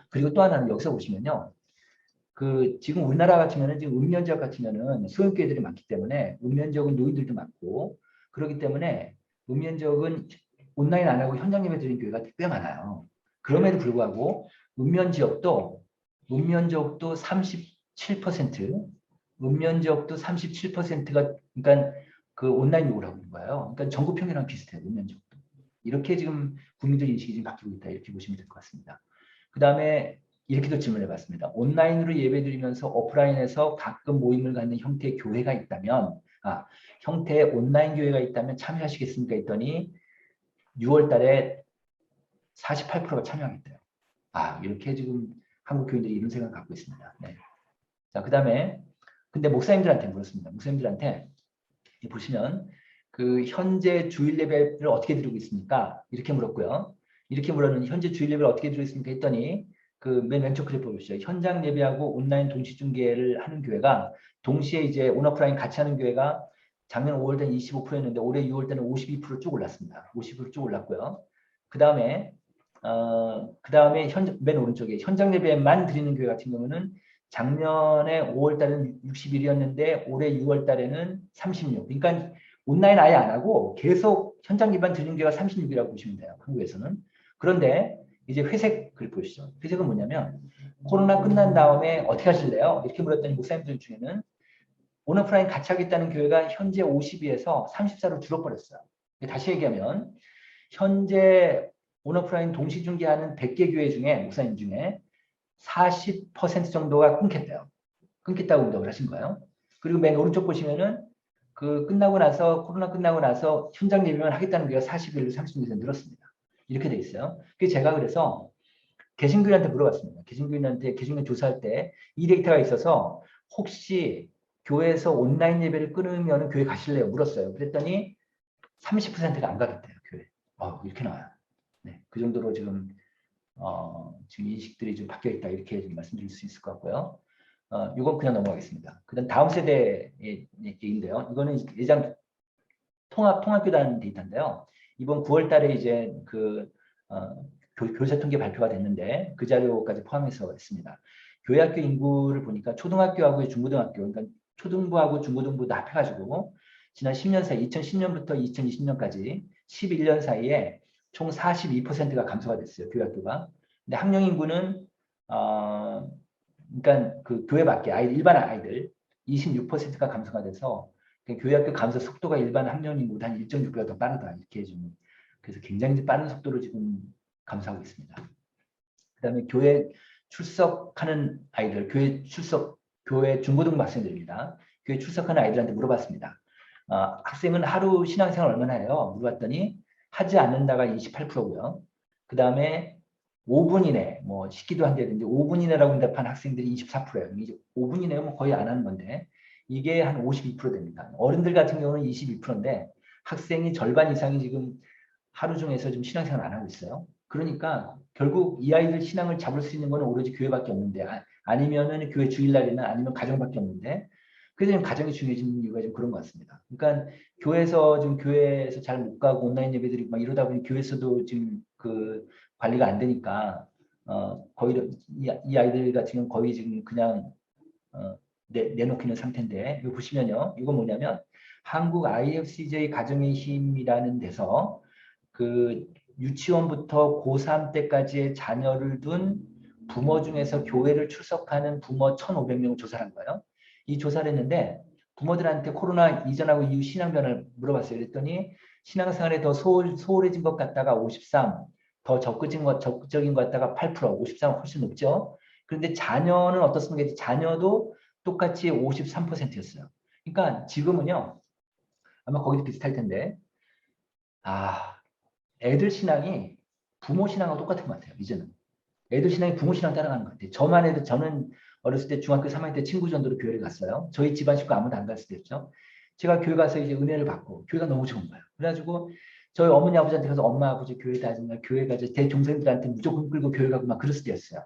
그리고 또 하나는 여기서 보시면요. 지금 우리나라 같으면은 지금 읍면 지역 같으면은 소형교회들이 많기 때문에 읍면 지역은 노인들도 많고 그렇기 때문에 읍면 지역은 온라인 안 하고 현장 예배 드리는 교회가 꽤 많아요. 그럼에도 불구하고 읍면 지역도 37%, 읍면 지역도 37%가 그러니까 그 온라인 요구를 하고 있는 거예요. 그러니까 전국 평균이랑 비슷해요. 읍면 지역도. 이렇게 지금 국민들 인식이 지금 바뀌고 있다. 이렇게 보시면 될 것 같습니다. 그 다음에 이렇게도 질문을 해봤습니다. 온라인으로 예배드리면서 오프라인에서 가끔 모임을 갖는 형태의 교회가 있다면, 형태의 온라인 교회가 있다면 참여하시겠습니까? 했더니 6월 달에 48%가 참여하겠대요. 이렇게 지금 한국 교인들이 이런 생각을 갖고 있습니다. 네. 자, 그 다음에 근데 목사님들한테 물었습니다. 목사님들한테 보시면 현재 주일 예배를 어떻게 드리고 있습니까? 이렇게 물었고요. 이렇게 물었는데 현재 주일 예배를 어떻게 드리고 있습니까? 했더니 맨 왼쪽 그래프 보십시오. 현장 예배하고 온라인 동시 중계를 하는 교회가 동시에 이제 온오프라인 같이 하는 교회가 작년 5월 때는 25%였는데 올해 6월 때는 52%쭉 올랐습니다. 50%쭉 올랐고요. 그 다음에 맨 오른쪽에 현장 예배만 드리는 교회 같은 경우는 작년에 5월 달에는 61이었는데 올해 6월 달에는 36. 그러니까 온라인 아예 안 하고 계속 현장 예배만 드리는 교회가 36이라고 보시면 돼요. 한국에서는. 그런데 이제 회색 그래프 보시죠. 회색은 뭐냐면 코로나 끝난 다음에 어떻게 하실래요? 이렇게 물었더니 목사님들 중에는 온오프라인 같이 하겠다는 교회가 현재 52에서 34로 줄어버렸어요. 다시 얘기하면 현재 온오프라인 동시 중계하는 100개 교회 중에 목사님 중에 40% 정도가 끊겠대요. 끊겠다고 응답을 하신 거예요. 그리고 맨 오른쪽 보시면은 코로나 끝나고 나서 현장 예배만 하겠다는 교회가 41로 36에서 늘었습니다. 이렇게 돼 있어요. 그래서 제가 그래서 개신교인한테 물어봤습니다. 개신교인 조사할 때 이 데이터가 있어서 혹시 교회에서 온라인 예배를 끊으면 교회 가실래요? 물었어요. 그랬더니 30%가 안 가겠대요. 교회. 이렇게 나와요. 네, 그 정도로 지금 인식들이 좀 바뀌어 있다. 이렇게 좀 말씀드릴 수 있을 것 같고요. 이건 그냥 넘어가겠습니다. 그다음 다음 세대의 얘기인데요. 이거는 예전 통합교단 데이터인데요. 이번 9월 달에 이제 교사 통계 발표가 됐는데 그 자료까지 포함해서 했습니다. 교회학교 인구를 보니까 초등학교하고 중고등학교, 그러니까 초등부하고 중고등부 다 합해가지고 지난 10년 사이, 2010년부터 2020년까지 11년 사이에 총 42%가 감소가 됐어요. 교회학교가. 근데 학령 인구는 그러니까 교회 밖에 일반 아이들 26%가 감소가 돼서 교회학교 감소 속도가 일반 학령 인구보다 한 1.6배가 더 빠르다. 이렇게 좀 그래서 굉장히 빠른 속도로 지금 감소하고 있습니다. 그다음에 교회 출석하는 아이들, 교회 중고등부 학생들입니다. 교회 출석하는 아이들한테 물어봤습니다. 학생은 하루 신앙생활 얼마나 해요? 물어봤더니 하지 않는다가 28%고요. 그 다음에 5분 이내, 뭐 식기도 한다든지 5분 이내라고 응답한 학생들이 24%예요. 이제 5분 이내면 거의 안 하는 건데 이게 한 52% 됩니다. 어른들 같은 경우는 22%인데 학생이 절반 이상이 지금 하루 중에서 좀 신앙생활 안 하고 있어요. 그러니까 결국 이 아이들 신앙을 잡을 수 있는 건 오로지 교회밖에 없는데 아니면은 교회 주일날이나 아니면 가정밖에 없는데 그래서 지금 가정이 중요해지는 이유가 좀 그런 것 같습니다. 그러니까 교회에서 잘 못 가고 온라인 예배드리고 막 이러다 보니 교회에서도 지금 관리가 안 되니까 거의 이 아이들 같은 경우는 거의 지금 그냥 내놓고 있는 상태인데 이거 보시면요. 이건 뭐냐면 한국 IFCJ 가정의 힘이라는 데서 그 유치원부터 고3 때까지의 자녀를 둔 부모 중에서 교회를 출석하는 부모 1,500명을 조사를 한 거예요. 이 조사를 했는데 부모들한테 코로나 이전하고 이후 신앙 변화를 물어봤어요. 그랬더니 신앙생활에 더 소홀해진 것 같다가 53, 더 적극적인 것 같다가 8%, 53은 훨씬 높죠. 그런데 자녀는 어떻습니까? 자녀도 똑같이 53%였어요. 그러니까 지금은요, 아마 거기도 비슷할 텐데, 애들 신앙이 부모 신앙하고 똑같은 것 같아요, 이제는. 애들 신앙이 부모 신앙 따라가는 것 같아요. 저만 해도 저는 어렸을 때 중학교 3학년 때 친구 전도로 교회를 갔어요. 저희 집안 식구 아무도 안 갔을 때였죠. 제가 교회 가서 이제 은혜를 받고 교회가 너무 좋은 거예요. 그래가지고 저희 어머니 아버지한테 가서 엄마 아버지 교회 다니냐 교회 가서 대종생들한테 무조건 끌고 교회 가고 막 그랬을 때였어요.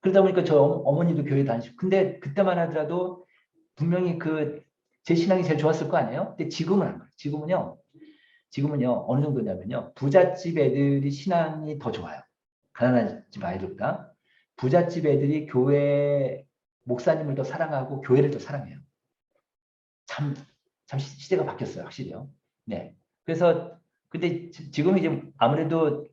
그러다 보니까 저 어머니도 교회 다니시고 근데 그때만 하더라도 분명히 제 신앙이 제일 좋았을 거 아니에요? 근데 지금은 안 그래요. 지금은요 어느 정도냐면요 부잣집 애들이 신앙이 더 좋아요. 가난한 집 아이들보다 부잣집 애들이 교회 목사님을 더 사랑하고 교회를 더 사랑해요. 참 시대가 바뀌었어요, 확실히요. 네. 그래서 근데 지금 이제 아무래도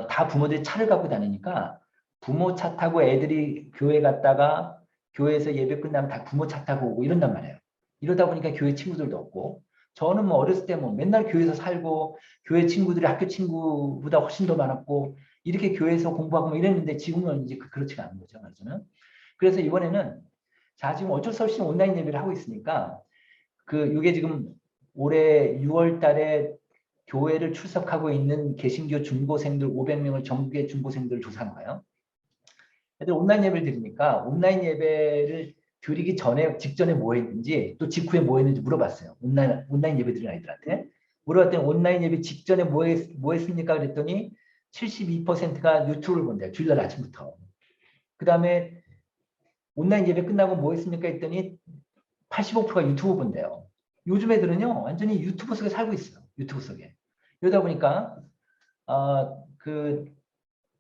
다 부모들이 차를 갖고 다니니까 부모 차 타고 애들이 교회 갔다가 교회에서 예배 끝나면 다 부모 차 타고 오고 이런단 말이에요. 이러다 보니까 교회 친구들도 없고 저는 뭐 어렸을 때 뭐 맨날 교회에서 살고 교회 친구들이 학교 친구보다 훨씬 더 많았고 이렇게 교회에서 공부하고 뭐 이랬는데 지금은 이제 그렇지가 않은 거죠. 말하자면. 그래서 이번에는 지금 어쩔 수 없이 온라인 예배를 하고 있으니까 이게 지금 올해 6월 달에 교회를 출석하고 있는 개신교 중고생들 500명을 전국의 중고생들을 조사한 거예요. 애들 온라인 예배를 드리니까 온라인 예배를 드리기 전에 직전에 뭐 했는지 또 직후에 뭐 했는지 물어봤어요. 온라인 예배 드리는 아이들한테. 물어봤더니 온라인 예배 직전에 뭐 했습니까? 그랬더니 72%가 유튜브를 본대요. 주일날 아침부터. 그 다음에 온라인 예배 끝나고 뭐 했습니까? 했더니 85%가 유튜브 본대요. 요즘 애들은요, 완전히 유튜브 속에 살고 있어요. 유튜브 속에. 이러다 보니까,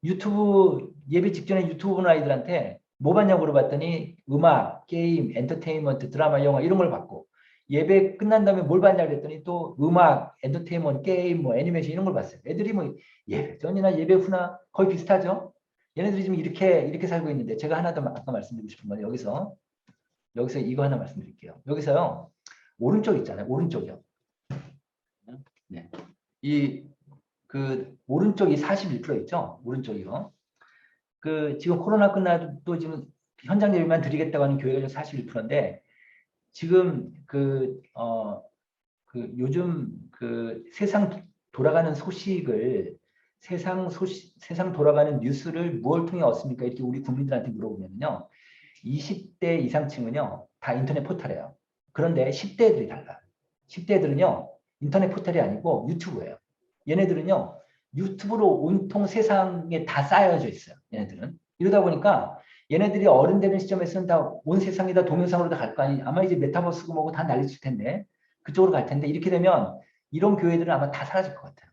유튜브, 예배 직전에 유튜브 보는 아이들한테 뭐 봤냐고 물어봤더니 음악, 게임, 엔터테인먼트, 드라마, 영화 이런 걸 봤고, 예배 끝난 다음에 뭘 봤냐고 그랬더니 또 음악, 엔터테인먼트, 게임, 뭐 애니메이션 이런 걸 봤어요. 애들이 뭐 예배 전이나 예배 후나 거의 비슷하죠? 얘네들이 지금 이렇게 살고 있는데 제가 하나 더 아까 말씀드리고 싶은 건 여기서 이거 하나 말씀드릴게요. 여기서요. 오른쪽 있잖아요. 오른쪽이요. 네. 오른쪽이 41% 있죠? 오른쪽이요. 지금 코로나 끝나도 또 지금 현장 예배만 드리겠다고 하는 교회가 41%인데 지금 요즘 세상 돌아가는 소식을 세상 돌아가는 뉴스를 무엇을 통해 얻습니까? 이렇게 우리 국민들한테 물어보면요. 20대 이상층은요, 다 인터넷 포털이에요. 그런데 10대들이 달라요. 10대들은요, 인터넷 포털이 아니고 유튜브예요. 얘네들은요, 유튜브로 온통 세상에 다 쌓여져 있어요. 얘네들은. 이러다 보니까 얘네들이 어른 되는 시점에서는 다 온 세상이 다 동영상으로 다 갈 거 아니, 아마 이제 메타버스고 뭐고 다 난리칠 텐데, 그쪽으로 갈 텐데, 이렇게 되면 이런 교회들은 아마 다 사라질 것 같아요.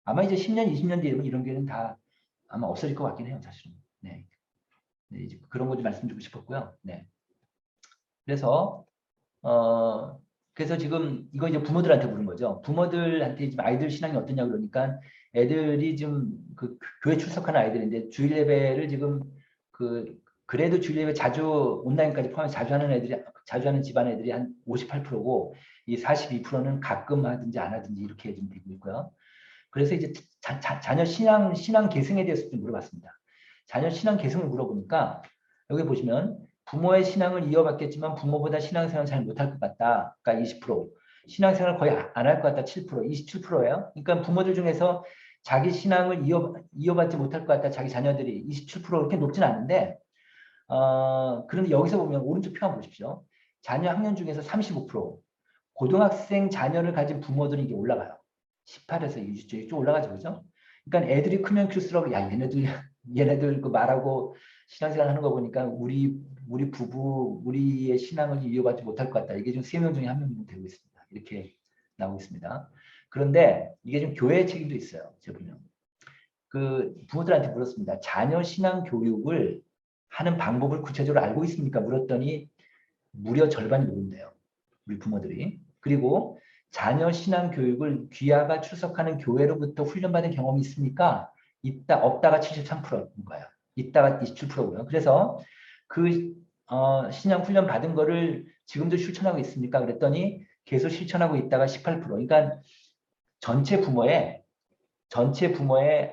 아마 이제 10년, 20년 뒤에 이런 교회는 다 아마 없어질 것 같긴 해요, 사실은. 네. 네, 이제 그런 거 좀 말씀드리고 싶었고요. 네. 그래서 지금 이거 이제 부모들한테 물은 거죠. 부모들한테 지금 아이들 신앙이 어떠냐 그러니까 애들이 좀 교회 출석하는 아이들인데 주일 예배를 지금 그래도 주일 예배 자주 온라인까지 포함해서 자주 하는 집안 애들이 한 58%고 이 42%는 가끔 하든지 안 하든지 이렇게 좀 되고 있고요. 그래서 이제 자녀 신앙 계승에 대해서 좀 물어봤습니다. 자녀 신앙 계승을 물어보니까 여기 보시면 부모의 신앙을 이어받겠지만 부모보다 신앙생활을 잘 못할 것 같다. 그러니까 20%. 신앙생활을 거의 안 할 것 같다. 7%. 27%예요. 그러니까 부모들 중에서 자기 신앙을 이어받지 못할 것 같다. 자기 자녀들이 27% 이렇게 높진 않은데 그런데 여기서 보면 오른쪽 표 한번 보십시오. 자녀 학년 중에서 35%. 고등학생 자녀를 가진 부모들은 이게 올라가요. 18에서 20쪽 쭉 올라가죠. 그죠? 그러니까 애들이 크면 클수록 야 얘네들 말하고 신앙생활 하는 거 보니까 우리 부부 우리의 신앙을 이어받지 못할 것 같다. 이게 지금 3명 중에 1명 되고 있습니다. 이렇게 나오고 있습니다. 그런데 이게 좀 교회의 책임도 있어요. 제가 보면 부모들한테 물었습니다. 자녀 신앙 교육을 하는 방법을 구체적으로 알고 있습니까? 물었더니 무려 절반이 모른대요. 우리 부모들이. 그리고 자녀 신앙 교육을 귀하가 출석하는 교회로부터 훈련받은 경험이 있습니까? 있다, 없다가 73%인 거예요. 있다가 27%고요. 그래서 그 신앙 훈련 받은 거를 지금도 실천하고 있습니까? 그랬더니 계속 실천하고 있다가 18%. 그러니까 전체 부모의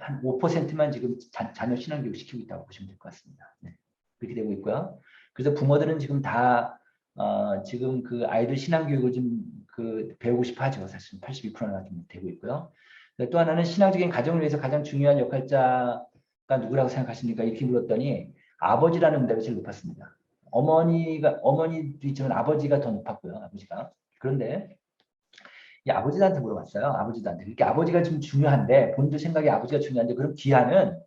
한 5%만 지금 자녀 신앙 교육 시키고 있다고 보시면 될 것 같습니다. 네. 그렇게 되고 있고요. 그래서 부모들은 지금 다 지금 그 아이들 신앙 교육을 좀 배우고 싶어 하죠. 사실 82%나 좀 되고 있고요. 또 하나는 신앙적인 가정을 위해서 가장 중요한 역할자가 누구라고 생각하십니까? 이렇게 물었더니 아버지라는 응답이 제일 높았습니다. 어머니도 있지만 아버지가 더 높았고요. 아버지가. 그런데 이 아버지한테 물어봤어요. 아버지한테. 이렇게 아버지가 좀 중요한데 본인도 생각에 아버지가 중요한데 그럼 귀하는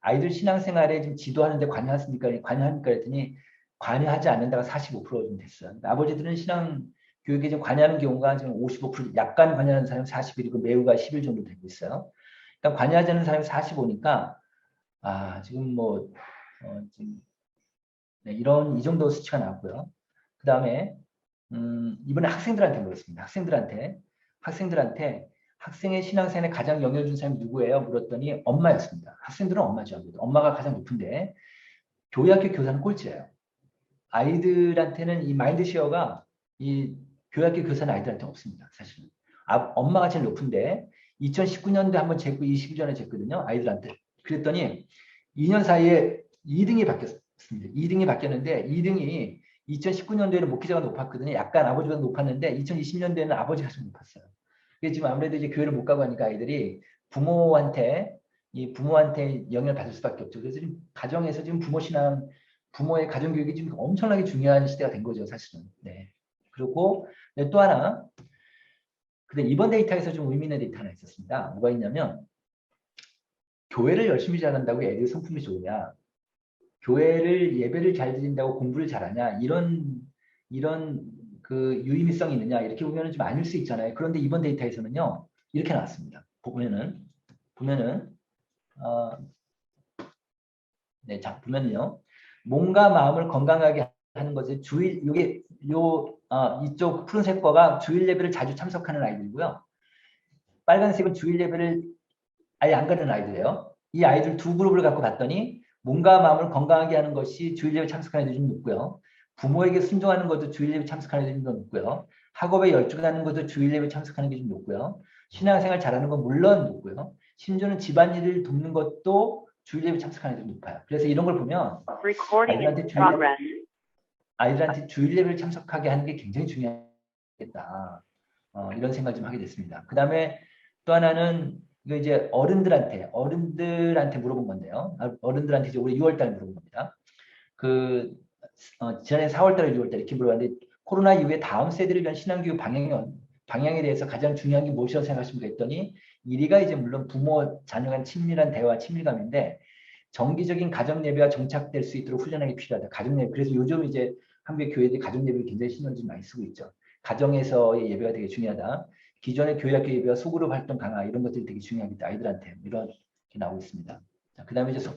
아이들 신앙생활에 좀 지도하는데 관여합니까? 그랬더니 관여하지 않는다가 45%좀 됐어요. 그러니까 아버지들은 신앙 교육에 좀 관여하는 경우가 지금 55%, 약간 관여하는 사람이 41이고 매우가 11 정도 되고 있어요. 그러니까 관여하지 않는 사람이 45니까 지금 지금 네, 이 정도 수치가 나왔고요. 그 다음에 이번에 학생들한테 물었습니다. 학생들한테 학생의 신앙생활에 가장 영향을 준 사람이 누구예요? 물었더니 엄마였습니다. 학생들은 엄마죠. 엄마가 가장 높은데 교회학교 교사는 꼴찌예요. 아이들한테는 이 마인드쉐어가 이 교회학교 교사는 아이들한테 없습니다. 사실은. 엄마가 제일 높은데 2019년도에 한번 쟀고 22전에 쟀거든요. 아이들한테. 그랬더니 2년 사이에 2등이 바뀌었습니다. 2등이 바뀌었는데 2등이 2019년도에는 목회자가 높았거든요. 약간 아버지가 높았는데 2020년도에는 아버지가 좀 높았어요. 그게 지금 아무래도 이제 교회를 못 가고 하니까 아이들이 부모한테 영향을 받을 수밖에 없죠. 그래서 지금 가정에서 지금 부모의 가정교육이 지금 엄청나게 중요한 시대가 된 거죠, 사실은. 네. 그리고 또 하나, 근데 이번 데이터에서 좀 의미 있는 데이터 하나 있었습니다. 뭐가 있냐면, 교회를 열심히 잘한다고 애들 성품이 좋으냐, 예배를 잘 드린다고 공부를 잘하냐, 이런 그 유의미성이 있느냐, 이렇게 보면은 좀 아닐 수 있잖아요. 그런데 이번 데이터에서는요, 이렇게 나왔습니다. 보면은, 네, 자, 보면요. 몸과 마음을 건강하게 하는 것이 이쪽 푸른색 거가 주일 예배를 자주 참석하는 아이들이고요. 빨간색은 주일 예배를 아예 안 가는 아이들이에요. 이 아이들 두 그룹을 갖고 봤더니 몸과 마음을 건강하게 하는 것이 주일 예배 참석하는 애들이 좀 높고요. 부모에게 순종하는 것도 주일 예배 참석하는 애들이 좀 높고요. 학업에 열중하는 것도 주일 예배 참석하는 게 좀 높고요. 신앙생활 잘하는 건 물론 높고요. 심지어는 집안일을 돕는 것도 주일 예배 참석하는 애들이 높아요. 그래서 이런 걸 보면 아이들한테 주일 예배를 참석하게 하는 게 굉장히 중요하겠다. 이런 생각을 좀 하게 됐습니다. 그 다음에 또 하나는 이거 이제 어른들한테 물어본 건데요. 어른들한테 이제 올해 6월달에 물어본 겁니다. 지난해 4월달에 6월달에 이렇게 물어봤는데 코로나 이후에 다음 세대를 위한 신앙교육 방향에 대해서 가장 중요한 게 무엇이라고 생각하십니까? 했더니 1위가 이제 물론 부모 자녀 간 친밀한 대화, 친밀감인데 정기적인 가정 예배와 정착될 수 있도록 훈련하기 필요하다. 가정 예배. 그래서 요즘 이제 한국의 교회들이 가정 예배를 굉장히 신경질 많이 쓰고 있죠. 가정에서의 예배가 되게 중요하다. 기존의 교회학교 예배와 소그룹 활동 강화 이런 것들이 되게 중요하겠다. 아이들한테 이렇게 나오고 있습니다. 그 다음에 이제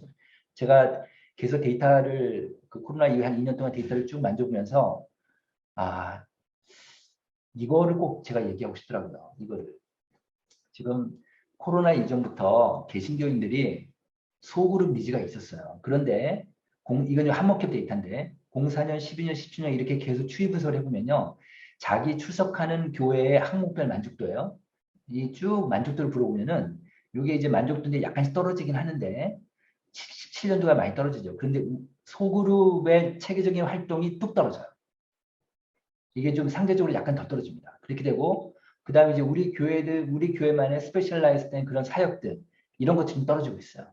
제가 계속 데이터를 코로나 이후에 한 2년 동안 데이터를 쭉 만져보면서 이거를 꼭 제가 얘기하고 싶더라고요. 이거를 지금 코로나 이전부터 개신교인들이 소그룹 니즈가 있었어요. 그런데 이건 한목협 데이터인데 04년, 12년, 17년 이렇게 계속 추이 분석을 해보면요. 자기 출석하는 교회의 항목별 만족도예요. 이 쭉 만족도를 물어보면은 이게 이제 만족도인데 약간씩 떨어지긴 하는데 17년도가 많이 떨어지죠. 그런데 소그룹의 체계적인 활동이 뚝 떨어져요. 이게 좀 상대적으로 약간 더 떨어집니다. 그렇게 되고 그 다음에 이제 우리 교회만의 스페셜라이즈 된 그런 사역들 이런 것들이 좀 떨어지고 있어요.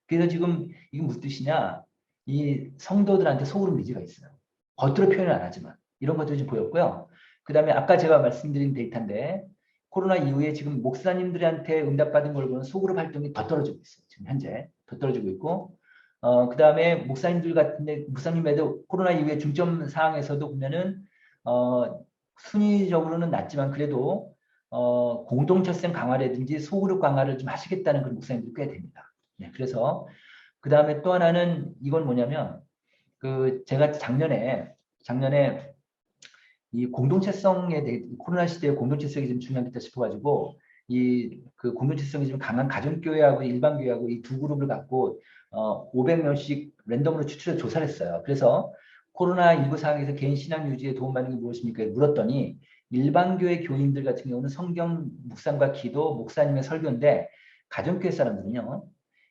그래서 지금 이게 무슨 뜻이냐? 이 성도들한테 소그룹 니즈가 있어요. 겉으로 표현을 안 하지만 이런 것들이 좀 보였고요. 그 다음에 아까 제가 말씀드린 데이터인데 코로나 이후에 지금 목사님들한테 응답받은 걸 보면 소그룹 활동이 더 떨어지고 있어요. 지금 현재 더 떨어지고 있고 그 다음에 목사님에도 코로나 이후에 중점 사항에서도 보면은 순위적으로는 낮지만 그래도 공동체성 강화라든지 소그룹 강화를 좀 하시겠다는 그런 목사님들이 꽤 됩니다. 네, 그래서 그 다음에 또 하나는 이건 뭐냐면 제가 작년에 이 공동체성에 대해 코로나 시대의 공동체성이 좀 중요하겠다 싶어가지고 이 그 공동체성이 좀 강한 가정교회하고 일반교회하고 이 두 그룹을 갖고 500명씩 랜덤으로 추출해 조사를 했어요. 그래서 코로나19 상황에서 개인 신앙 유지에 도움받는 게 무엇입니까? 물었더니 일반교회 교인들 같은 경우는 성경 묵상과 기도, 목사님의 설교인데 가정교회 사람들은요.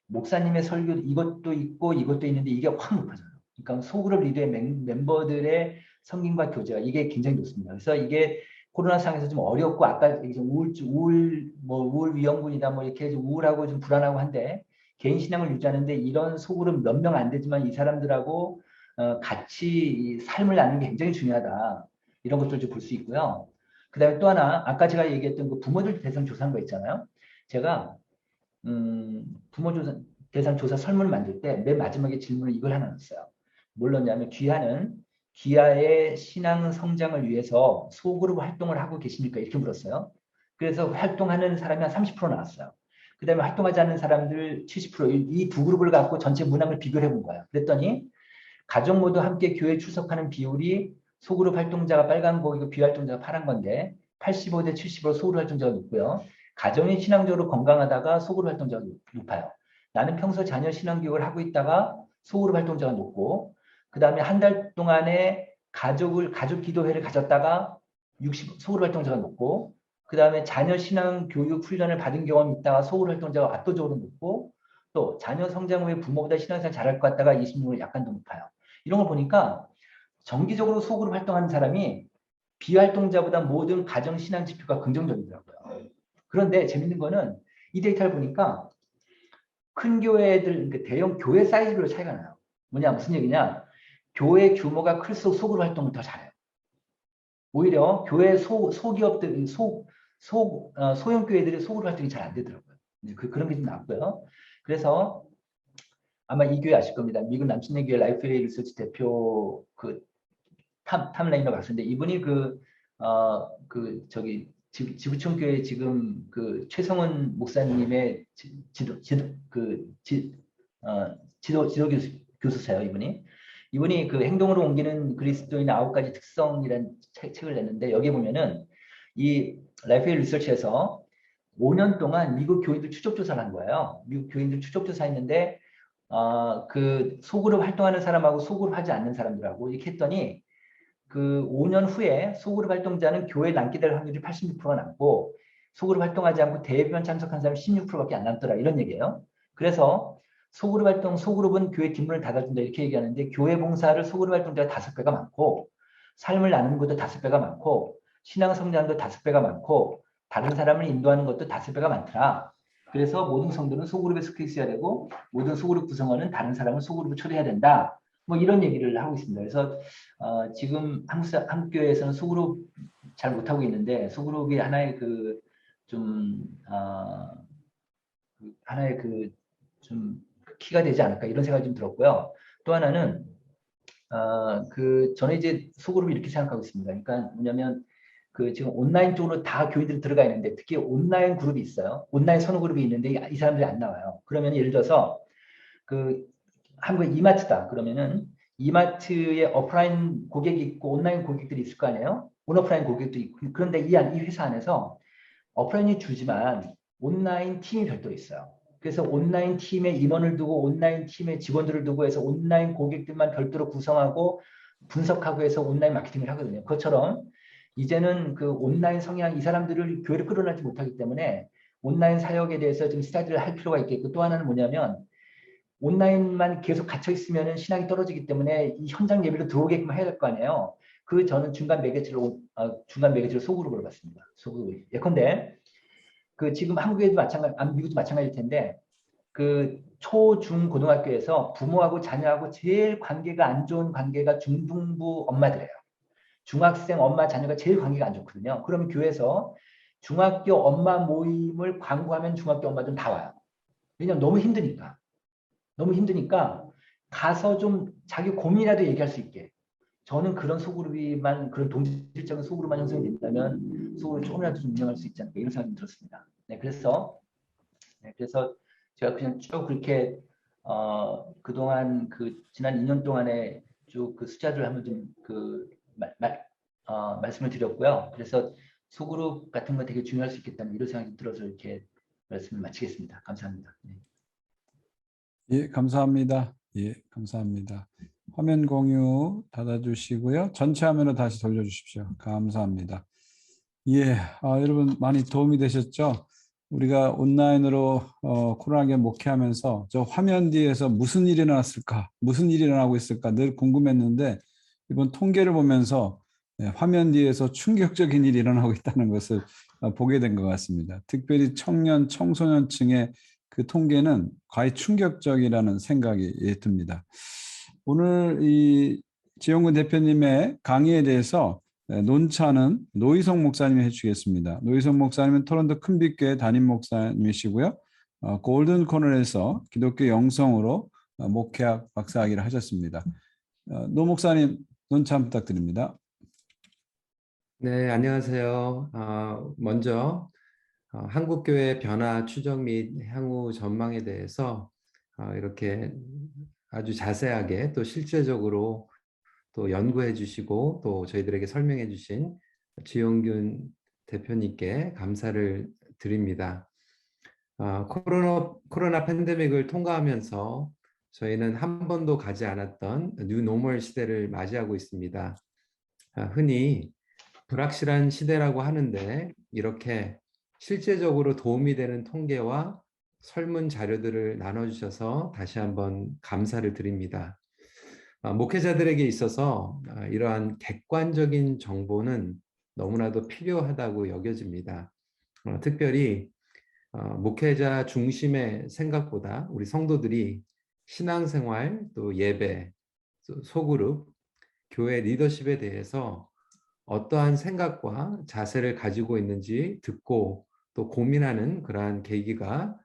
목사님의 설교 이것도 있고 이것도 있는데 이게 확 높아져요. 그러니까 소그룹 리더의 멤버들의 성김과 교제가 이게 굉장히 높습니다. 그래서 이게 코로나 상황에서 좀 어렵고 아까 좀 우울 위험군이다 뭐 이렇게 좀 우울하고 좀 불안하고 한데 개인 신앙을 유지하는데 이런 소그룹 몇 명 안 되지만 이 사람들하고 같이 삶을 나누는 게 굉장히 중요하다. 이런 것들 좀 볼 수 있고요. 그다음에 또 하나 아까 제가 얘기했던 그 부모들 대상 조사한 거 있잖아요. 제가 부모 조사, 대상 조사 설문을 만들 때 맨 마지막에 질문을 이걸 하나 넣었어요. 뭘 넣냐면 귀하의 신앙 성장을 위해서 소그룹 활동을 하고 계십니까? 이렇게 물었어요. 그래서 활동하는 사람이 한 30% 나왔어요. 그 다음에 활동하지 않는 사람들 70%이 두 그룹을 갖고 전체 문항을 비교를 해본 거예요. 그랬더니 가족 모두 함께 교회 출석하는 비율이 소그룹 활동자가 빨간 거이고 비활동자가 파란 건데 85대 70으로 소그룹 활동자가 높고요. 가정이 신앙적으로 건강하다가 소그룹 활동자가 높아요. 나는 평소 자녀 신앙 교육을 하고 있다가 소그룹 활동자가 높고 그 다음에 한 달 동안에 가족 기도회를 가졌다가 60 소그룹 활동자가 높고 그 다음에 자녀 신앙 교육 훈련을 받은 경험이 있다가 소그룹 활동자가 압도적으로 높고 또 자녀 성장 후에 부모보다 신앙생활 잘할 것 같다가 26으로 약간 더 높아요. 이런 걸 보니까 정기적으로 소그룹 활동하는 사람이 비활동자보다 모든 가정 신앙 지표가 긍정적이더라고요. 그런데 재밌는 거는 이 데이터를 보니까 큰 교회들, 그러니까 대형 교회 사이즈별로 차이가 나요. 뭐냐, 무슨 얘기냐? 교회 규모가 클수록 소그룹 활동을 더 잘해요. 오히려 교회 소기업들, 소형 교회들의 소그룹 활동이 잘 안 되더라고요. 그런 게 좀 나왔고요. 그래서 아마 이 교회 아실 겁니다. 미국 남친네 교회 라이프웨이 리서치 대표 탐 레이너 박사인데 이분이 지구촌 교회 지금 그 최성원 목사님의 지도 교수세요. 이분이 그 행동으로 옮기는 그리스도인 9가지 특성이라는 책을 냈는데 여기 보면은 이 라이프웨이 리서치에서 5년 동안 미국 교인들 추적 조사를 한 거예요. 미국 교인들 추적 조사했는데 그 소그룹 활동하는 사람하고 소그룹 하지 않는 사람들하고 이렇게 했더니 그 5년 후에 소그룹 활동자는 교회에 남게 될 확률이 86%가 남고 소그룹 활동하지 않고 대회비만 참석한 사람이 16%밖에 안 남더라 이런 얘기예요. 그래서 소그룹은 교회 뒷문을 닫아준다 이렇게 얘기하는데 교회 봉사를 소그룹 활동자가 5배가 많고 삶을 나누는 것도 5배가 많고 신앙 성장도 5배가 많고 다른 사람을 인도하는 것도 5배가 많더라. 그래서 모든 성도는 소그룹에 속해 있어야 되고 모든 소그룹 구성원은 다른 사람을 소그룹에 초대해야 된다. 뭐 이런 얘기를 하고 있습니다. 그래서 지금 한국 교회에서는 소그룹 잘 못하고 있는데 소그룹이 하나의 하나의 좀 키가 되지 않을까 이런 생각이 좀 들었고요. 또 하나는 저는 이제 소그룹을 이렇게 생각하고 있습니다. 그러니까 뭐냐면 지금 온라인 쪽으로 다 교인들이 들어가 있는데 특히 온라인 그룹이 있어요. 온라인 선호 그룹이 있는데 이 사람들이 안 나와요. 그러면 예를 들어서 한국에 이마트다. 그러면은 이마트에 오프라인 고객이 있고 온라인 고객들이 있을 거 아니에요? 온오프라인 고객도 있고. 그런데 이 회사 안에서 오프라인이 주지만 온라인 팀이 별도로 있어요. 그래서 온라인 팀에 임원을 두고 온라인 팀에 직원들을 두고 해서 온라인 고객들만 별도로 구성하고 분석하고 해서 온라인 마케팅을 하거든요. 그것처럼 이제는 그 온라인 성향 이 사람들을 교회를 끌어내지 못하기 때문에 온라인 사역에 대해서 좀 스타디를 할 필요가 있겠고 또 하나는 뭐냐면 온라인만 계속 gat혀 있으면 신앙이 떨어지기 때문에 이 현장 예배로 들어오게끔 해야 될 거 아니에요. 저는 중간 매개체를 소그룹으로 봤습니다. 소그룹. 예컨대 지금 한국에도 미국도 마찬가지일 텐데 초, 중, 고등학교에서 부모하고 자녀하고 제일 관계가 안 좋은 관계가 중등부 엄마들이에요. 중학생 엄마 자녀가 제일 관계가 안 좋거든요. 그러면 교회에서 중학교 엄마 모임을 광고하면 중학교 엄마들은 다 와요. 왜냐면 너무 힘드니까 가서 좀 자기 고민이라도 얘기할 수 있게. 저는 그런 그런 동질적인 소그룹만 형성이 된다면 소그룹을 조금이라도 좀 운영할 수 있지 않을까 이런 생각이 들었습니다. 그래서 제가 그냥 쭉 그렇게 그동안 지난 2년 동안에 쭉 숫자들 한번 좀 말씀을 드렸고요. 그래서 소그룹 같은 거 되게 중요할 수 있겠다는 이런 생각이 들어서 이렇게 말씀을 마치겠습니다. 감사합니다. 네. 예, 감사합니다. 예, 감사합니다. 화면 공유 닫아주시고요. 전체 화면으로 다시 돌려주십시오. 감사합니다. 예, 여러분 많이 도움이 되셨죠? 우리가 온라인으로 코로나에 목회하면서 저 화면 뒤에서 무슨 일이 일어났을까, 무슨 일이 일어나고 있을까 늘 궁금했는데 이번 통계를 보면서 화면 뒤에서 충격적인 일이 일어나고 있다는 것을 보게 된 것 같습니다. 특별히 청년, 청소년층의 그 통계는 과히 충격적이라는 생각이 듭니다. 오늘 이 지용근 대표님의 강의에 대해서 논차는 노희성 목사님이 해주시겠습니다. 노희성 목사님은 토론토 큰빛교회 담임 목사님이시고요. 골든 코너에서 기독교 영성으로 목회학 박사학위를 하셨습니다. 노 목사님 논차 부탁드립니다. 네, 안녕하세요. 먼저 한국교회 변화 추적 및 향후 전망에 대해서 이렇게 아주 자세하게 또 실제적으로 또 연구해 주시고 또 저희들에게 설명해 주신 지용균 대표님께 감사를 드립니다. 코로나 팬데믹을 통과하면서 저희는 한 번도 가지 않았던 뉴 노멀 시대를 맞이하고 있습니다. 흔히 불확실한 시대라고 하는데 이렇게 실제적으로 도움이 되는 통계와 설문 자료들을 나눠주셔서 다시 한번 감사를 드립니다. 목회자들에게 있어서 이러한 객관적인 정보는 너무나도 필요하다고 여겨집니다. 특별히 목회자 중심의 생각보다 우리 성도들이 신앙생활, 또 예배, 소그룹, 교회 리더십에 대해서 어떠한 생각과 자세를 가지고 있는지 듣고 또 고민하는 그러한 계기가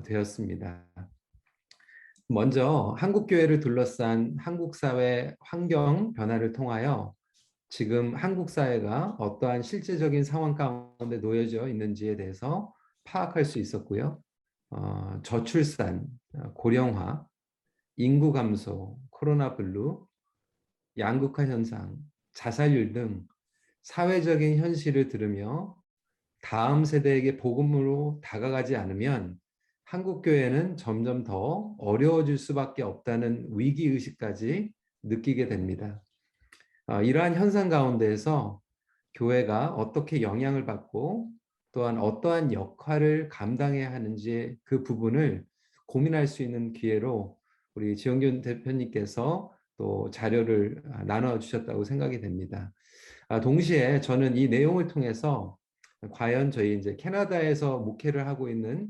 되었습니다. 먼저 한국교회를 둘러싼 한국사회 환경 변화를 통하여 지금 한국 사회가 어떠한 실제적인 상황 가운데 놓여져 있는지에 대해서 파악할 수 있었고요. 저출산, 고령화, 인구 감소, 코로나 블루, 양극화 현상, 자살률 등 사회적인 현실을 들으며 다음 세대에게 복음으로 다가가지 않으면 한국 교회는 점점 더 어려워질 수밖에 없다는 위기의식까지 느끼게 됩니다. 이러한 현상 가운데에서 교회가 어떻게 영향을 받고 또한 어떠한 역할을 감당해야 하는지 그 부분을 고민할 수 있는 기회로 우리 지용균 대표님께서 또 자료를 나눠주셨다고 생각이 됩니다. 동시에 저는 이 내용을 통해서 과연 저희 이제 캐나다에서 목회를 하고 있는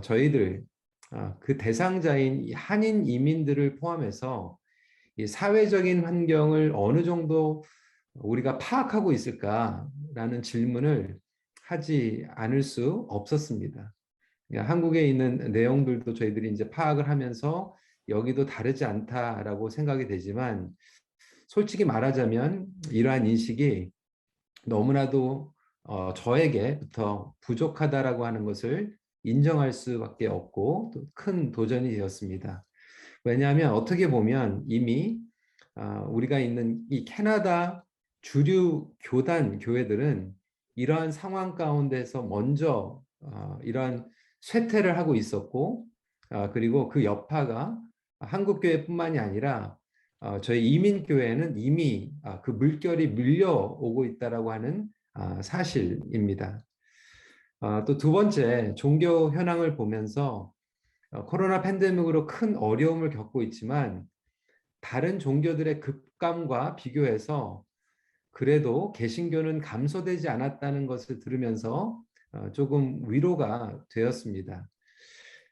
저희들 그 대상자인 한인 이민들을 포함해서 이 사회적인 환경을 어느 정도 우리가 파악하고 있을까라는 질문을 하지 않을 수 없었습니다. 한국에 있는 내용들도 저희들이 이제 파악을 하면서 여기도 다르지 않다라고 생각이 되지만 솔직히 말하자면 이러한 인식이 너무나도 저에게부터 부족하다라고 하는 것을 인정할 수밖에 없고 또 큰 도전이 되었습니다. 왜냐하면 어떻게 보면 이미 우리가 있는 이 캐나다 주류 교단 교회들은 이러한 상황 가운데서 먼저 이러한 쇠퇴를 하고 있었고 그리고 그 여파가 한국 교회뿐만이 아니라 저희 이민 교회는 이미 그 물결이 밀려오고 있다라고 하는 사실입니다. 또 두 번째, 종교 현황을 보면서 코로나 팬데믹으로 큰 어려움을 겪고 있지만 다른 종교들의 급감과 비교해서 그래도 개신교는 감소되지 않았다는 것을 들으면서 조금 위로가 되었습니다.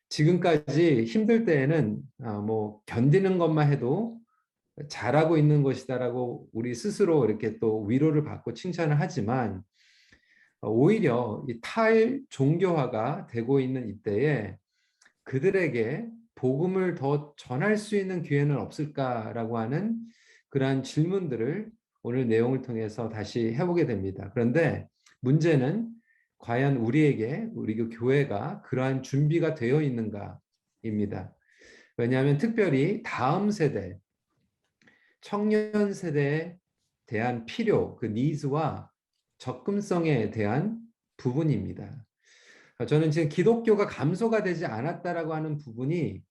지금까지 힘들 때에는 뭐 견디는 것만 해도 잘하고 있는 것이다라고 우리 스스로 이렇게 또 위로를 받고 칭찬을 하지만 오히려 이 탈종교화가 되고 있는 이때에 그들에게 복음을 더 전할 수 있는 기회는 없을까라고 하는 그러한 질문들을 오늘 내용을 통해서 다시 해보게 됩니다. 그런데 문제는 과연 우리에게 우리 교회가 그러한 준비가 되어 있는가입니다. 왜냐하면 특별히 다음 세대, 청년 세대의 대한 필요, 그 니즈와 접근성에 대한 부분입니다. 저는 지금 기독교가 감소가 되지 않았다라고 하는 부분이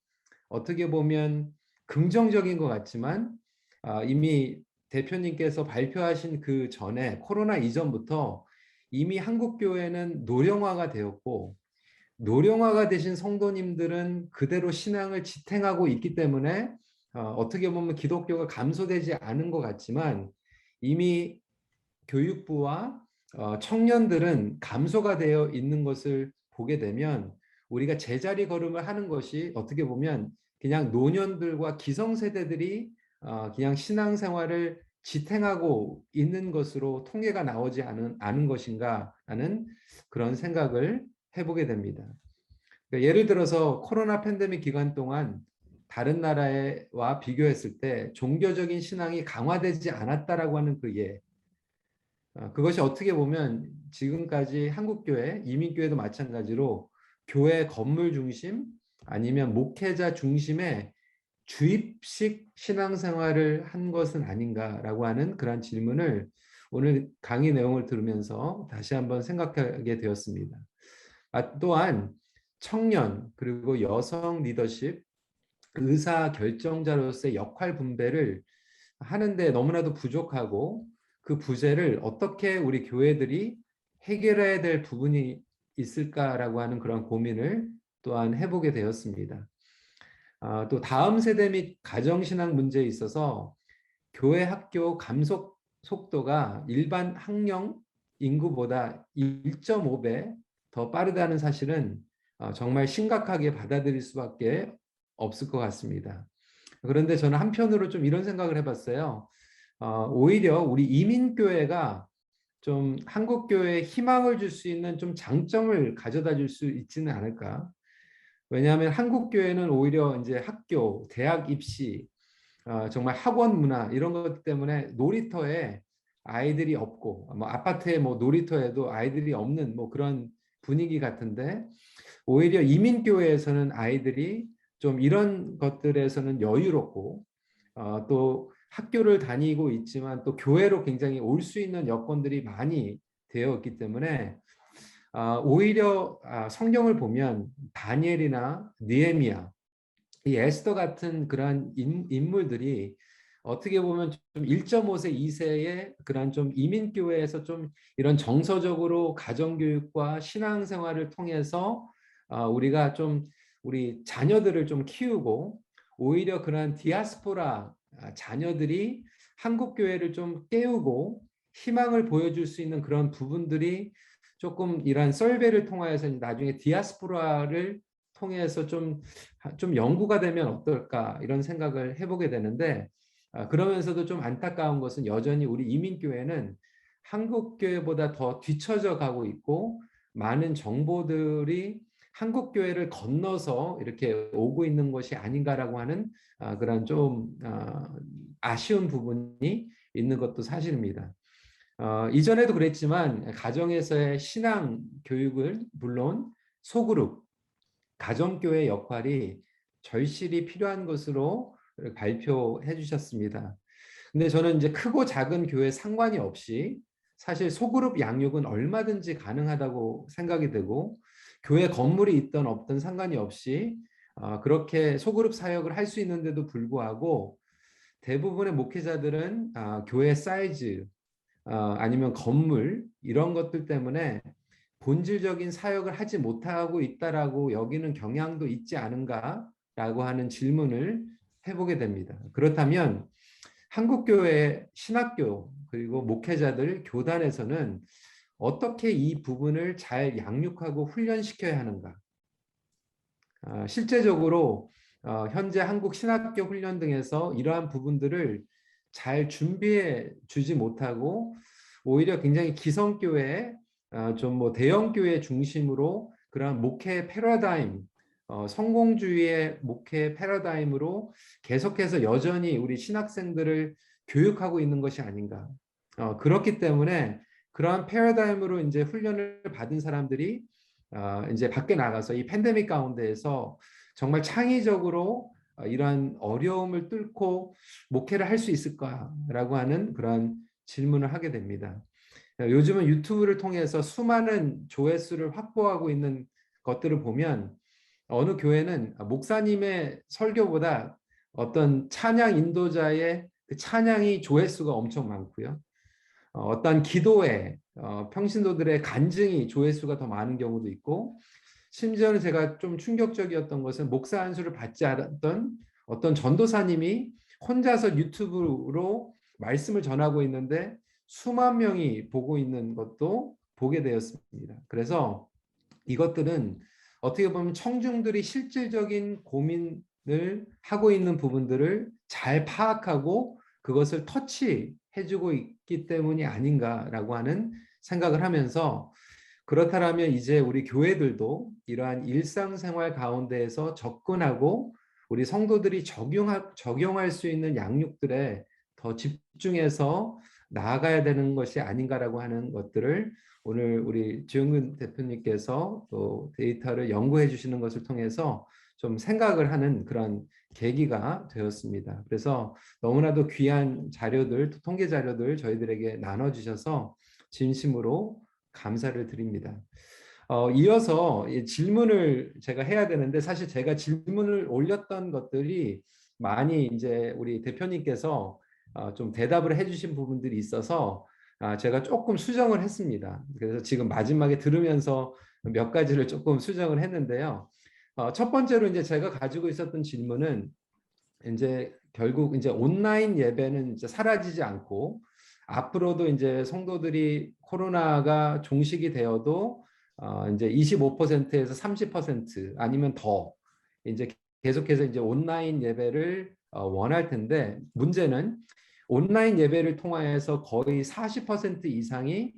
어떻게 보면 긍정적인 것 같지만 이미 대표님께서 발표하신 그 전에 코로나 이전부터 이미 한국 교회는 노령화가 되었고 노령화가 되신 성도님들은 그대로 신앙을 지탱하고 있기 때문에 어떻게 보면 기독교가 감소되지 않은 것 같지만 이미 교육부와 청년들은 감소가 되어 있는 것을 보게 되면 우리가 제자리 걸음을 하는 것이 어떻게 보면 그냥 노년들과 기성세대들이 그냥 신앙생활을 지탱하고 있는 것으로 통계가 나오지 않은 것인가 하는 그런 생각을 해보게 됩니다. 그러니까 예를 들어서 코로나 팬데믹 기간 동안 다른 나라와 비교했을 때 종교적인 신앙이 강화되지 않았다라고 하는 그 예, 그것이 어떻게 보면 지금까지 한국교회, 이민교회도 마찬가지로 교회 건물 중심 아니면 목회자 중심의 주입식 신앙생활을 한 것은 아닌가라고 하는 그런 질문을 오늘 강의 내용을 들으면서 다시 한번 생각하게 되었습니다. 또한 청년 그리고 여성 리더십, 의사 결정자로서의 역할 분배를 하는데 너무나도 부족하고 그 부재를 어떻게 우리 교회들이 해결해야 될 부분이 있을까라고 하는 그런 고민을 또한 해보게 되었습니다. 또 다음 세대 및 가정신앙 문제에 있어서 교회 학교 감속 속도가 일반 학령 인구보다 1.5배 더 빠르다는 사실은 정말 심각하게 받아들일 수밖에 없을 것 같습니다. 그런데 저는 한편으로 좀 이런 생각을 해봤어요. 오히려 우리 이민교회가 좀 한국교회에 희망을 줄 수 있는 좀 장점을 가져다 줄 수 있지는 않을까. 왜냐하면 한국교회는 오히려 이제 학교, 대학 입시, 정말 학원 문화 이런 것 때문에 놀이터에 아이들이 없고 뭐 아파트에 뭐 놀이터에도 아이들이 없는 뭐 그런 분위기 같은데 오히려 이민교회에서는 아이들이 좀 이런 것들에서는 여유롭고 또 학교를 다니고 있지만 또 교회로 굉장히 올 수 있는 여건들이 많이 되어 있기 때문에 오히려 성경을 보면 다니엘이나 느헤미야, 이 에스더 같은 그러한 인물들이 어떻게 보면 좀 1.5세, 2세의 그런 좀 이민교회에서 좀 이런 정서적으로 가정교육과 신앙생활을 통해서 우리가 좀 우리 자녀들을 좀 키우고 오히려 그러한 디아스포라 자녀들이 한국 교회를 좀 깨우고 희망을 보여줄 수 있는 그런 부분들이 조금 이러한 썰베를 통하여서 나중에 디아스포라를 통해서 좀 연구가 되면 어떨까 이런 생각을 해보게 되는데 그러면서도 좀 안타까운 것은 여전히 우리 이민교회는 한국교회보다 더 뒤처져 가고 있고 많은 정보들이 한국교회를 건너서 이렇게 오고 있는 것이 아닌가라고 하는 그런 좀 아쉬운 부분이 있는 것도 사실입니다. 이전에도 그랬지만 가정에서의 신앙 교육을 물론 소그룹, 가정교회 역할이 절실히 필요한 것으로 발표해 주셨습니다. 근데 저는 이제 크고 작은 교회 상관이 없이 사실 소그룹 양육은 얼마든지 가능하다고 생각이 되고 교회 건물이 있든 없든 상관이 없이 그렇게 소그룹 사역을 할 수 있는데도 불구하고 대부분의 목회자들은 교회 사이즈 아니면 건물 이런 것들 때문에 본질적인 사역을 하지 못하고 있다라고 여기는 경향도 있지 않은가라고 하는 질문을 해보게 됩니다. 그렇다면 한국교회 신학교 그리고 목회자들 교단에서는 어떻게 이 부분을 잘 양육하고 훈련시켜야 하는가? 실제적으로 현재 한국 신학교 훈련 등에서 이러한 부분들을 잘 준비해 주지 못하고 오히려 굉장히 기성교회 좀 뭐 대형교회 중심으로 그런 목회 패러다임 성공주의의 목회 패러다임으로 계속해서 여전히 우리 신학생들을 교육하고 있는 것이 아닌가. 그렇기 때문에 그러한 패러다임으로 이제 훈련을 받은 사람들이 이제 밖에 나가서 이 팬데믹 가운데에서 정말 창의적으로 이러한 어려움을 뚫고 목회를 할 수 있을까라고 하는 그런 질문을 하게 됩니다. 요즘은 유튜브를 통해서 수많은 조회수를 확보하고 있는 것들을 보면 어느 교회는 목사님의 설교보다 어떤 찬양 인도자의 그 찬양이 조회수가 엄청 많고요. 어떤 기도회, 평신도들의 간증이 조회수가 더 많은 경우도 있고, 심지어는 제가 좀 충격적이었던 것은 목사 안수를 받지 않았던 어떤 전도사님이 혼자서 유튜브로 말씀을 전하고 있는데 수만 명이 보고 있는 것도 보게 되었습니다. 그래서 이것들은 어떻게 보면 청중들이 실질적인 고민을 하고 있는 부분들을 잘 파악하고 그것을 터치해주고 있기 때문이 아닌가라고 하는 생각을 하면서, 그렇다면 이제 우리 교회들도 이러한 일상생활 가운데에서 접근하고 우리 성도들이 적용할 수 있는 양육들에 더 집중해서 나아가야 되는 것이 아닌가라고 하는 것들을 오늘 우리 주영근 대표님께서 또 데이터를 연구해 주시는 것을 통해서 좀 생각을 하는 그런 계기가 되었습니다. 그래서 너무나도 귀한 자료들, 통계 자료들 저희들에게 나눠주셔서 진심으로 감사를 드립니다. 이어서 질문을 제가 해야 되는데, 사실 제가 질문을 올렸던 것들이 많이 이제 우리 대표님께서 좀 대답을 해주신 부분들이 있어서 제가 조금 수정을 했습니다. 그래서 지금 마지막에 들으면서 몇 가지를 조금 수정을 했는데요. 첫 번째로 이제 제가 가지고 있었던 질문은 이제 결국 이제 온라인 예배는 이제 사라지지 않고 앞으로도 이제 성도들이 코로나가 종식이 되어도 이제 25%에서 30% 아니면 더 이제 계속해서 이제 온라인 예배를 원할 텐데, 문제는 온라인 예배를 통하여서 거의 40% 이상이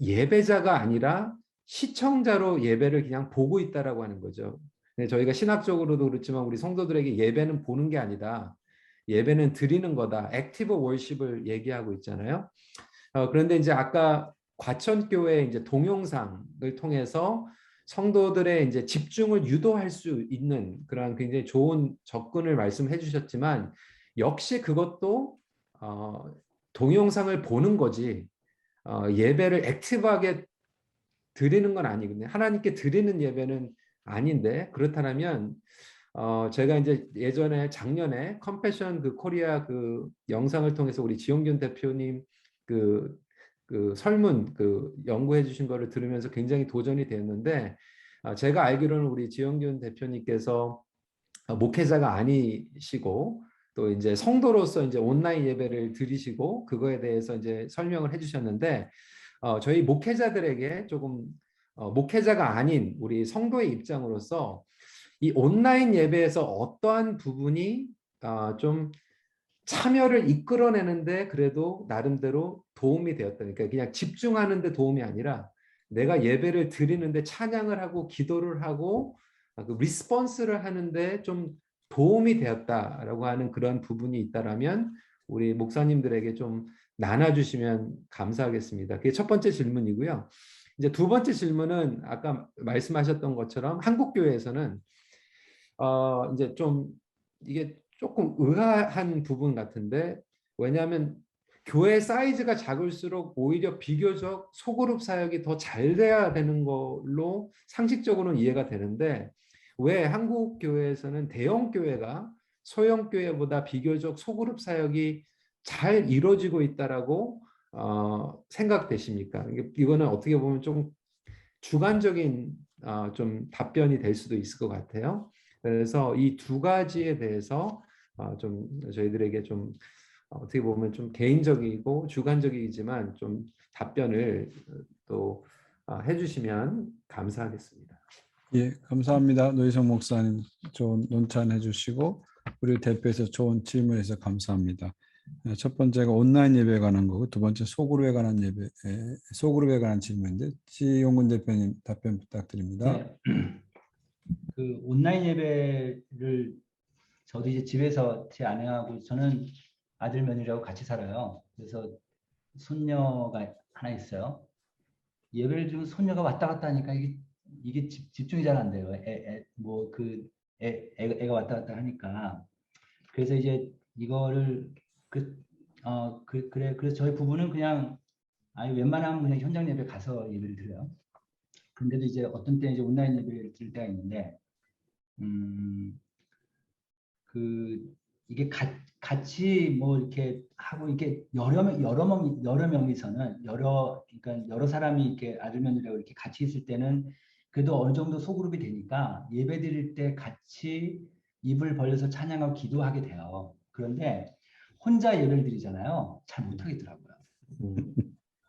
예배자가 아니라 시청자로 예배를 그냥 보고 있다라고 하는 거죠. 저희가 신학적으로도 그렇지만 우리 성도들에게 예배는 보는 게 아니다, 예배는 드리는 거다, 액티브 월십을 얘기하고 있잖아요. 그런데 이제 아까 과천교회 이제 동영상을 통해서 성도들의 이제 집중을 유도할 수 있는 그런 굉장히 좋은 접근을 말씀해 주셨지만, 역시 그것도 동영상을 보는 거지 예배를 액티브하게 드리는 건 아니거든요. 하나님께 드리는 예배는 아닌데, 그렇다면 제가 이제 예전에 작년에 컴패션 그 코리아 그 영상을 통해서 우리 지용균 대표님 그 설문 그 연구해 주신 거를 들으면서 굉장히 도전이 되었는데, 제가 알기로는 우리 지용균 대표님께서 목회자가 아니시고 또 이제 성도로서 이제 온라인 예배를 드리시고 그거에 대해서 이제 설명을 해주셨는데, 저희 목회자들에게 조금 목회자가 아닌 우리 성도의 입장으로서 이 온라인 예배에서 어떠한 부분이 좀 참여를 이끌어내는데 그래도 나름대로 도움이 되었다. 그러니까 그냥 집중하는데 도움이 아니라 내가 예배를 드리는데 찬양을 하고 기도를 하고 그 리스폰스를 하는데 좀 도움이 되었다라고 하는 그런 부분이 있다라면 우리 목사님들에게 좀 나눠주시면 감사하겠습니다. 그게 첫 번째 질문이고요. 이제 두 번째 질문은 아까 말씀하셨던 것처럼 한국 교회에서는 이제 좀 이게 조금 의아한 부분 같은데, 왜냐하면 교회 사이즈가 작을수록 오히려 비교적 소그룹 사역이 더 잘 돼야 되는 걸로 상식적으로는 이해가 되는데, 왜 한국 교회에서는 대형 교회가 소형 교회보다 비교적 소그룹 사역이 잘 이루어지고 있다라고 생각되십니까? 이거는 어떻게 보면 좀 주관적인 좀 답변이 될 수도 있을 것 같아요. 그래서 이 두 가지에 대해서 좀 저희들에게 좀 어떻게 보면 좀 개인적이고 주관적이지만 좀 답변을 또 해주시면 감사하겠습니다. 예, 감사합니다. 노희성 목사님 좋은 논찬해 주시고 우리 대표에서 좋은 질문해서 감사합니다. 첫 번째가 온라인 예배에 관한 거고, 두 번째 소그룹에 관한 소그룹에 관한 질문인데 지용근 대표님 답변 부탁드립니다. 네. 그 온라인 예배를 저도 이제 집에서 제 아내하고 저는 아들 며느리하고 같이 살아요. 그래서 손녀가 하나 있어요. 예배를 드리면 손녀가 왔다 갔다 하니까 이게 집중이 잘 안 돼요. 애가 왔다 갔다 하니까. 그래서 이제 이거를 그래서 저희 부부는 그냥 아예 웬만하면 그냥 현장 예배 가서 예배를 드려요. 그런데도 이제 어떤 때 이제 온라인 예배를 드릴 때가 있는데, 음, 그 이게 같이 뭐 이렇게 하고 이게 여러 명이서는 그러니까 여러 사람이 이렇게 아들며느리하고 이렇게 같이 있을 때는 그래도 어느 정도 소그룹이 되니까 예배 드릴 때 같이 입을 벌려서 찬양하고 기도하게 돼요. 그런데 혼자 예배를 드리잖아요. 잘 못하겠더라고요. 음,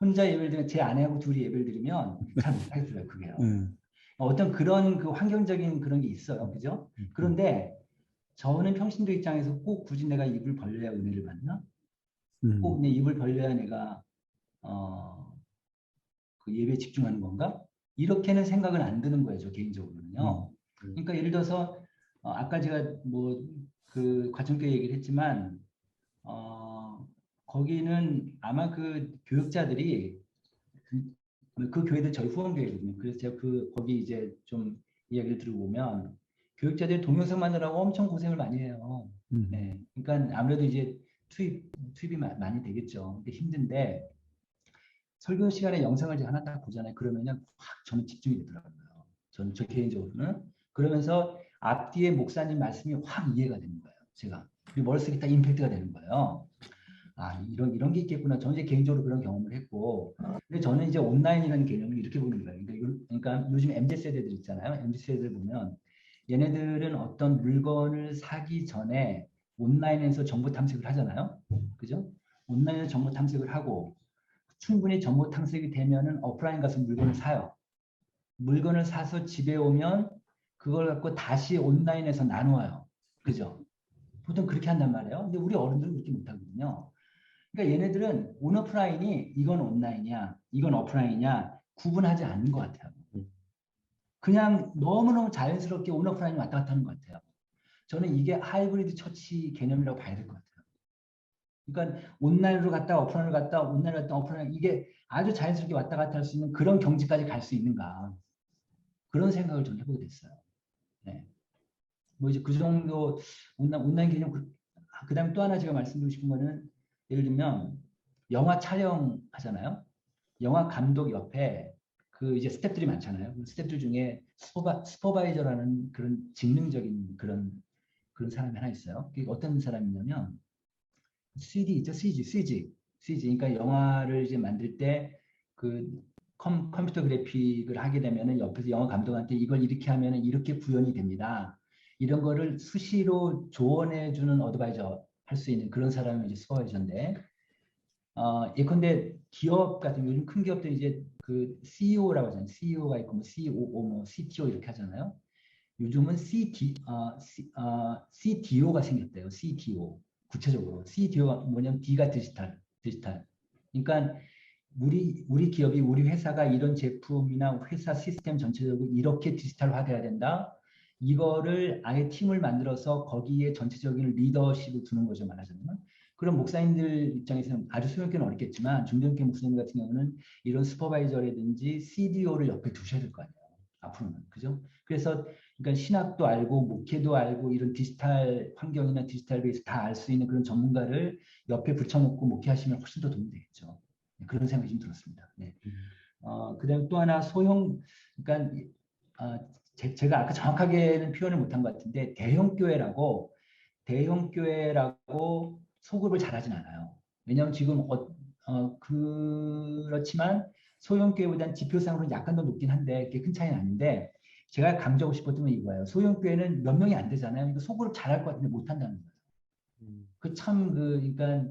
혼자 예배를 드리면 제 아내하고 둘이 예배를 드리면 잘 못하겠더라고요. 그게요. 어떤 그런 그 환경적인 그런 게 있어요. 그죠? 그런데 저는 평신도 입장에서 꼭 굳이 내가 입을 벌려야 은혜를 받나? 꼭 내 입을 벌려야 내가 그 예배에 집중하는 건가? 이렇게는 생각은 안 드는 거예요. 저 개인적으로는요. 그러니까 예를 들어서 아까 제가 뭐 그 과천교회 얘기를 했지만 거기는 아마 그 교육자들이 그 교회도 저희 후원교회거든요. 그래서 제가 거기 이제 좀 이야기를 들어보면 교육자들이 동영상 만들라고 엄청 고생을 많이 해요. 네. 그러니까 아무래도 이제 투입이 많이 되겠죠. 근데 힘든데 설교 시간에 영상을 제가 하나 딱 보잖아요. 그러면은 확 저는 집중이 되더라고요. 저 개인적으로는. 그러면서 앞뒤에 목사님 말씀이 확 이해가 되는 거예요. 제가. 그리고 머릿속에 딱 임팩트가 되는 거예요. 아, 이런 게 있겠구나. 저는 이제 개인적으로 그런 경험을 했고. 근데 저는 이제 온라인이라는 개념을 이렇게 보는 거예요. 그러니까 요즘 MZ세대들 있잖아요. MZ세대들 보면 얘네들은 어떤 물건을 사기 전에 온라인에서 정보 탐색을 하잖아요. 그죠? 온라인에서 정보 탐색을 하고 충분히 정보 탐색이 되면은 오프라인 가서 물건을 사요. 물건을 사서 집에 오면 그걸 갖고 다시 온라인에서 나누어요. 그죠? 보통 그렇게 한단 말이에요. 근데 우리 어른들은 그렇게 못하거든요. 그러니까 얘네들은 온오프라인이 이건 온라인이야, 이건 오프라인이냐 구분하지 않는 것 같아요. 그냥 너무너무 자연스럽게 온오프라인이 왔다 갔다 하는 것 같아요. 저는 이게 하이브리드 처치 개념이라고 봐야 될 것 같아요. 그러니까 온라인으로 갔다 오프라인으로 갔다 온라인으로 갔다 오프라인 이게 아주 자연스럽게 왔다 갔다 할 수 있는 그런 경지까지 갈 수 있는가 그런 생각을 좀 해보게 됐어요. 네. 뭐 이제 그 정도 온라인 개념 그다음에 또 하나 제가 말씀드리고 싶은 거는 예를 들면 영화 촬영하잖아요. 영화 감독 옆에 그 이제 스태프들이 많잖아요. 그 스태프들 중에 슈퍼바이저라는 그런 직능적인 그런 사람이 하나 있어요. 그게 어떤 사람이냐면 CG 있죠, CG. 그러니까 영화를 이제 만들 때 그 컴퓨터 그래픽을 하게 되면은 옆에서 영화 감독한테 이걸 이렇게 하면은 이렇게 구현이 됩니다. 이런 거를 수시로 조언해 주는 어드바이저 할 수 있는 그런 사람이 이제 슈퍼바이저인데 예컨대 기업 같은 요즘 큰 기업들 이제 그 CEO라고 하잖아요. CEO가 있고 뭐 COO, 뭐 CTO 이렇게 하잖아요. 요즘은 CDO가 생겼대요. CDO. 구체적으로 CDO가 뭐냐면 D가 디지털. 그러니까 우리 기업이 우리 회사가 이런 제품이나 회사 시스템 전체적으로 이렇게 디지털화돼야 된다. 이거를 아예 팀을 만들어서 거기에 전체적인 리더십을 두는 거죠, 말하자면. 그럼 목사님들 입장에서는 아주 소형교는 어렵겠지만 중견교 목사님 같은 경우는 이런 슈퍼바이저라든지 CDO를 옆에 두셔야 될 거 아니에요. 앞으로는. 그죠? 그래서 그러니까 신학도 알고 목회도 알고 이런 디지털 환경이나 디지털 베이스 다 알 수 있는 그런 전문가를 옆에 붙여놓고 목회하시면 훨씬 더 도움이 되겠죠. 네, 그런 생각이 좀 들었습니다. 네. 그다음에 또 하나 그러니까 제가 아까 정확하게는 표현을 못한 것 같은데 대형 교회라고 소급을 잘하진 않아요. 왜냐하면 지금 그렇지만 소형교회보다는 지표상으로는 약간 더 높긴 한데 그게 큰 차이는 아닌데 제가 강조하고 싶었던 건 이거예요. 소형교회는 몇 명이 안 되잖아요. 그러니까 소그룹 잘할 것 같은데 못한다는 거예요. 그러니까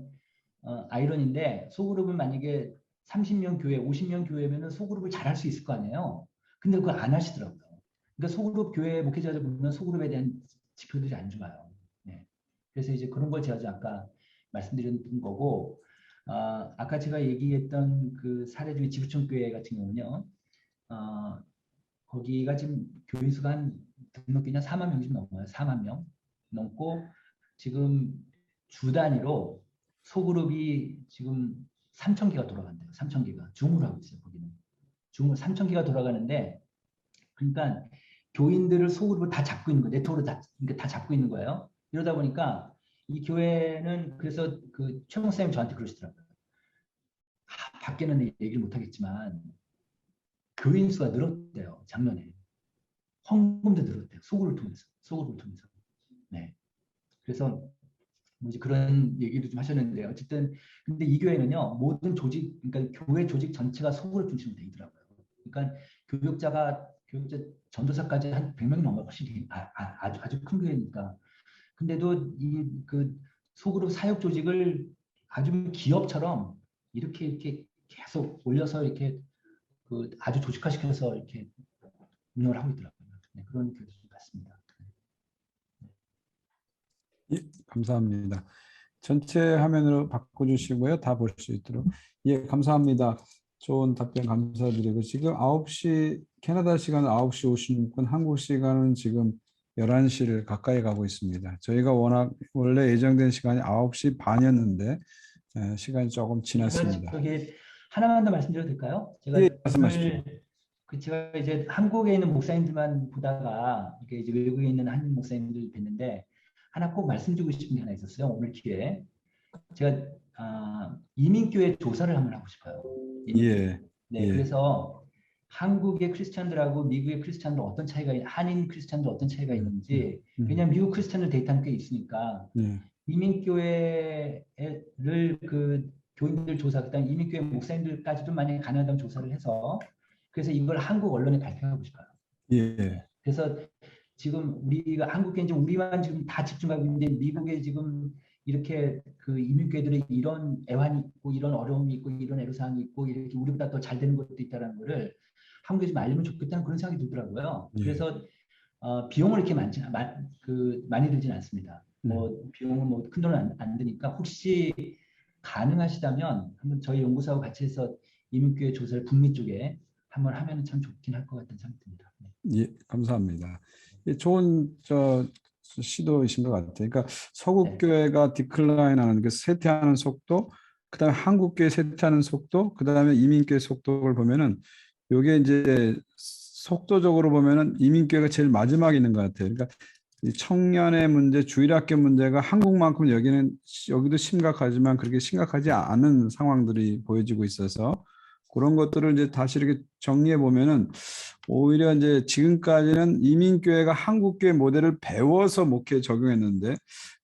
아이러니인데 소그룹은 만약에 30명 교회, 50명 교회면은 소그룹을 잘할 수 있을 거 아니에요. 근데 그걸 안 하시더라고요. 그러니까 소그룹 교회 목회자들 보면 소그룹에 대한 지표들이 안 좋아요. 네. 그래서 이제 그런 걸 제가 아까 말씀드린 거고, 아까 제가 얘기했던 그 사례 중에 지구촌 교회 같은 경우는요, 거기가 지금 교인 수가 한 등록기냐 4만 명이 좀 넘어요. 4만 명 넘고 지금 주 단위로 소그룹이 지금 3,000개가 돌아간대요. 3,000개가 줌으로 하고 있어요. 거기는 줌으로 3,000개가 돌아가는데 그러니까 교인들을 소그룹을 다 잡고 있는 거예요. 네트워크를 그러니까 다 잡고 있는 거예요. 이러다 보니까 이 교회는 그래서 그 최 목사님 저한테 그러시더라고요. 밖에는 얘기를 못하겠지만 교인 수가 늘었대요. 작년에. 헌금도 늘었대요. 소그룹을 통해서. 소그룹을 통해서. 네. 그래서 뭐 이제 그런 얘기도 좀 하셨는데 어쨌든 근데 이 교회는요 모든 조직 그러니까 교회 조직 전체가 소그룹 중심으로 돼 있더라고요. 그러니까 교육자 전도사까지 한 100명이 넘어 훨씬 아주 큰 교회니까 근데도 이 그 소그룹 사역 조직을 아주 기업처럼 이렇게 계속 올려서 이렇게 그 아주 조직화시켜서 이렇게 운영을 하고 있더라고요. 네, 그런 교회 같습니다. 예, 감사합니다. 전체 화면으로 바꿔주시고요. 다 볼 수 있도록. 예, 감사합니다. 좋은 답변 감사드리고 지금 9시 캐나다 시간은 9시 56분, 한국 시간은 지금 11시를 가까이 가고 있습니다. 저희가 원래 예정된 시간이 9시 반이었는데 시간이 조금 지났습니다. 저기 하나만 더 말씀드려도 될까요? 예, 말씀하십시오. 제가 이제 한국에 있는 목사님들만 보다가 이게 이제 외국에 있는 한인 목사님들 뵀는데 하나 꼭 말씀드리고 싶은 게 하나 있었어요. 오늘 기회에 제가 이민교회 조사를 한번 하고 싶어요. 예, 네, 예. 그래서 한국의 크리스찬들하고 미국의 크리스찬들 어떤 차이가 한인 크리스찬들 어떤 차이가 있는지 왜냐하면 미국 크리스찬들 데이터는 꽤 있으니까 이민교회를 그 교인들 조사 그다음 이민교회 목사님들까지도 만약에 가능하다면 조사를 해서 그래서 이걸 한국 언론에 발표하고 싶어요. 예. 그래서 지금 우리가 한국에 이제 우리만 지금 다 집중하고 있는데 미국에 지금 이렇게 그 이민교회들의 이런 애환이 있고 이런 어려움이 있고 이런 애로사항이 있고 이렇게 우리보다 더 잘 되는 것도 있다는 거를 한국에 좀 알리면 좋겠다는 그런 생각이 들더라고요. 예. 그래서 비용을 이렇게 많이 들지는 않습니다. 뭐 비용은 뭐 큰 돈은 안 드니까 혹시 가능하시다면 한번 저희 연구소하고 같이 해서 이민교회 조사를 북미 쪽에 한번 하면은 참 좋긴 할 것 같다는 생각이 듭니다. 네. 예, 감사합니다. 예, 좋은 시도이신 것 같아요. 그러니까 서구 교회가 디클라인하는 그 쇠퇴하는 속도, 그다음에 한국 교회 쇠퇴하는 속도, 그다음에 이민 교회 속도를 보면은 요게 이제 속도적으로 보면은 이민 교회가 제일 마지막에 있는 것 같아요. 그러니까 이 청년의 문제, 주일학교 문제가 한국만큼 여기도 심각하지만 그렇게 심각하지 않은 상황들이 보여지고 있어서 그런 것들을 이제 다시 이렇게 정리해 보면은 오히려 이제 지금까지는 이민교회가 한국교회 모델을 배워서 목회에 적용했는데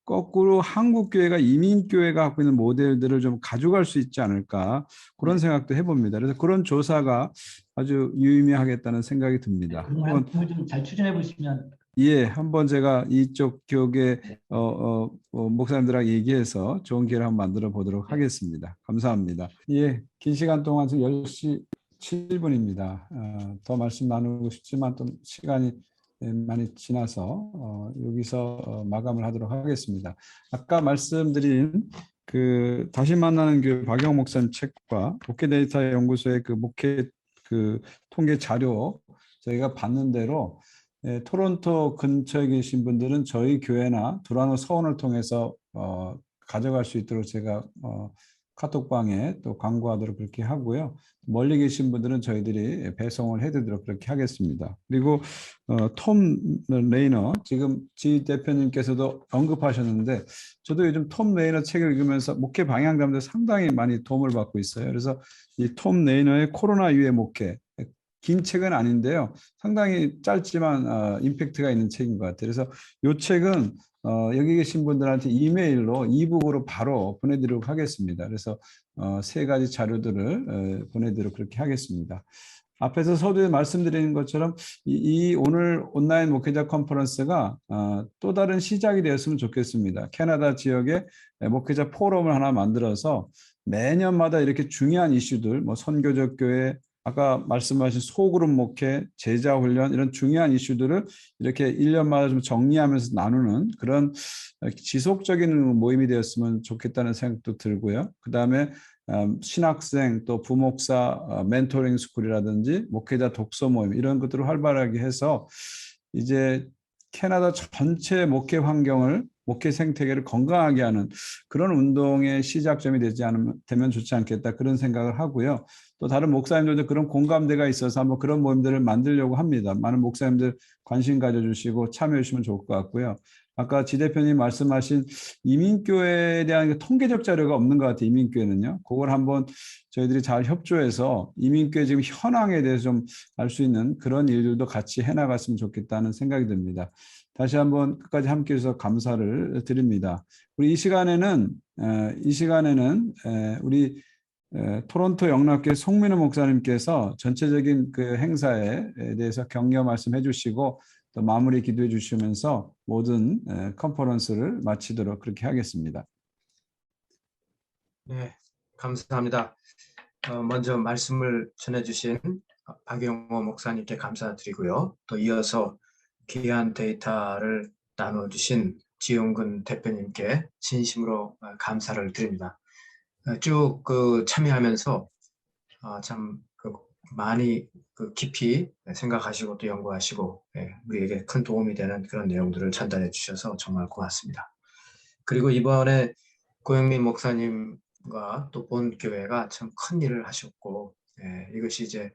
거꾸로 한국교회가 이민교회가 갖고 있는 모델들을 좀 가져갈 수 있지 않을까 그런 생각도 해봅니다. 그래서 그런 조사가 아주 유의미하겠다는 생각이 듭니다. 한번 좀 잘 추진해 보시면 예, 한번 제가 이쪽 교계 목사님들하고 얘기해서 좋은 기회를 한번 만들어 보도록 하겠습니다. 감사합니다. 예, 긴 시간 동안 지금 10시 7분입니다. 더 말씀 나누고 싶지만 또 시간이 많이 지나서 여기서 마감을 하도록 하겠습니다. 아까 말씀드린 그 다시 만나는 교회 박영 목사님 책과 목회 데이터 연구소의 그 목회 그 통계 자료 저희가 받는 대로 토론토 근처에 계신 분들은 저희 교회나 두라노 서원을 통해서 가져갈 수 있도록 제가 카톡방에 또 광고하도록 그렇게 하고요. 멀리 계신 분들은 저희들이 배송을 해드리도록 그렇게 하겠습니다. 그리고 톰 레이너 지금 지 대표님께서도 언급하셨는데 저도 요즘 톰 레이너 책을 읽으면서 목회 방향 잡는 데 상당히 많이 도움을 받고 있어요. 그래서 이 톰 레이너의 코로나 이후의 목회 긴 책은 아닌데요. 상당히 짧지만 임팩트가 있는 책인 것 같아요. 그래서 이 책은 여기 계신 분들한테 이메일로 이북으로 바로 보내드리도록 하겠습니다. 그래서 3가지 자료들을 보내드리도록 그렇게 하겠습니다. 앞에서 서두에 말씀드린 것처럼 이 오늘 온라인 목회자 컨퍼런스가 또 다른 시작이 되었으면 좋겠습니다. 캐나다 지역에 목회자 포럼을 하나 만들어서 매년마다 이렇게 중요한 이슈들, 뭐 선교적 교회, 아까 말씀하신 소그룹 목회, 제자 훈련 이런 중요한 이슈들을 이렇게 1년마다 좀 정리하면서 나누는 그런 지속적인 모임이 되었으면 좋겠다는 생각도 들고요. 그다음에 신학생 또 부목사 멘토링 스쿨이라든지 목회자 독서 모임 이런 것들을 활발하게 해서 이제 캐나다 전체 목회 환경을 목회 생태계를 건강하게 하는 그런 운동의 시작점이 되면 좋지 않겠다 그런 생각을 하고요. 또 다른 목사님들도 그런 공감대가 있어서 한번 그런 모임들을 만들려고 합니다. 많은 목사님들 관심 가져주시고 참여해 주시면 좋을 것 같고요. 아까 지 대표님 말씀하신 이민교회에 대한 그 통계적 자료가 없는 것 같아요. 이민교회는요. 그걸 한번 저희들이 잘 협조해서 이민교회 지금 현황에 대해서 좀 알 수 있는 그런 일들도 같이 해나갔으면 좋겠다는 생각이 듭니다. 다시 한번 끝까지 함께 해주셔서 감사를 드립니다. 우리 이 시간에는 우리 토론토 영락교회 송민우 목사님께서 전체적인 그 행사에 대해서 격려 말씀해 주시고 또 마무리 기도해 주시면서 모든 컨퍼런스를 마치도록 그렇게 하겠습니다. 네, 감사합니다. 먼저 말씀을 전해주신 박영호 목사님께 감사드리고요. 또 이어서 귀한 데이터를 나눠주신 지용근 대표님께 진심으로 감사를 드립니다. 쭉 참여하면서 참 많이 깊이 생각하시고 또 연구하시고 우리에게 큰 도움이 되는 그런 내용들을 전달해 주셔서 정말 고맙습니다. 그리고 이번에 고영민 목사님과 또 본 교회가 참 큰 일을 하셨고 이것이 이제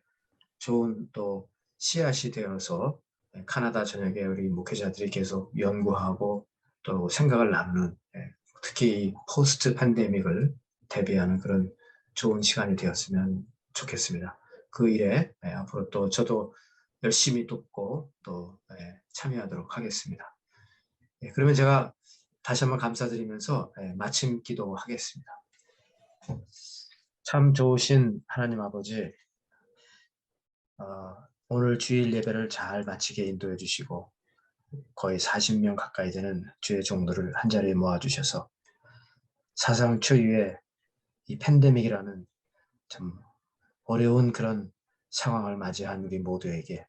좋은 또 씨앗이 되어서 카나다 전역에 우리 목회자들이 계속 연구하고 또 생각을 나누는 특히 포스트 팬데믹을 대비하는 그런 좋은 시간이 되었으면 좋겠습니다. 그 일에 앞으로 또 저도 열심히 돕고 또 참여하도록 하겠습니다. 그러면 제가 다시 한번 감사드리면서 마침 기도하겠습니다. 참 좋으신 하나님 아버지, 오늘 주일 예배를 잘 마치게 인도해 주시고 거의 40명 가까이 되는 주의 종들을 한자리에 모아주셔서 사상 초유의 이 팬데믹이라는 참 어려운 그런 상황을 맞이한 우리 모두에게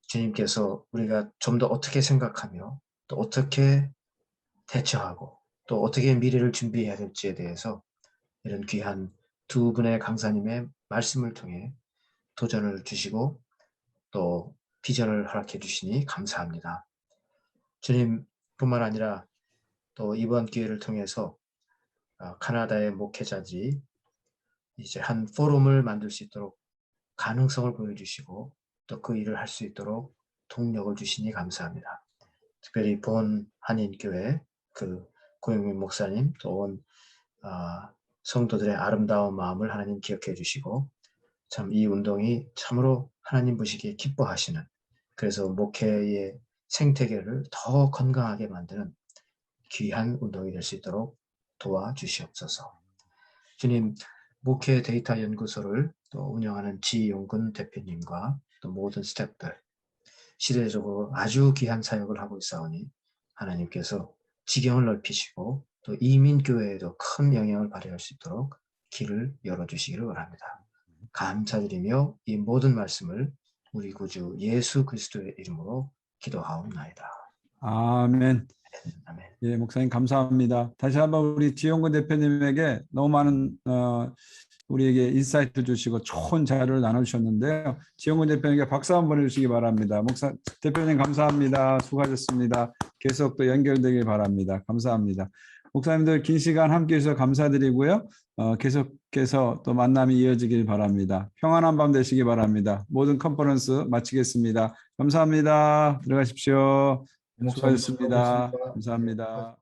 주님께서 우리가 좀 더 어떻게 생각하며 또 어떻게 대처하고 또 어떻게 미래를 준비해야 될지에 대해서 이런 귀한 두 분의 강사님의 말씀을 통해 도전을 주시고 또 비전을 허락해 주시니 감사합니다. 주님뿐만 아니라 또 이번 기회를 통해서 카나다의 목회자들이 이제 한 포럼을 만들 수 있도록 가능성을 보여주시고 또 그 일을 할 수 있도록 동력을 주시니 감사합니다. 특별히 본 한인교회 그 고영민 목사님 또 온 성도들의 아름다운 마음을 하나님 기억해 주시고 참 이 운동이 참으로 하나님 보시기에 기뻐하시는 그래서 목회의 생태계를 더 건강하게 만드는 귀한 운동이 될 수 있도록 도와주시옵소서. 주님, 목회 데이터 연구소를 또 운영하는 지용근 대표님과 또 모든 스태프들 시대적으로 아주 귀한 사역을 하고 있사오니 하나님께서 지경을 넓히시고 또 이민교회에도 큰 영향을 발휘할 수 있도록 길을 열어주시기를 원합니다. 감사드리며 이 모든 말씀을 우리 구주 예수 그리스도의 이름으로 기도하옵나이다. 아멘. 아멘. 예, 목사님 감사합니다. 다시 한번 우리 지용근 대표님에게 너무 많은 우리에게 인사이트 주시고 좋은 자료를 나눠주셨는데요. 지용근 대표님께 박수 한번 보내주시기 바랍니다. 대표님 감사합니다. 수고하셨습니다. 계속 또 연결되길 바랍니다. 감사합니다. 목사님들 긴 시간 함께 해주셔서 감사드리고요. 계속해서 또 만남이 이어지길 바랍니다. 평안한 밤 되시기 바랍니다. 모든 컨퍼런스 마치겠습니다. 감사합니다. 들어가십시오. 수고하셨습니다. 감사합니다.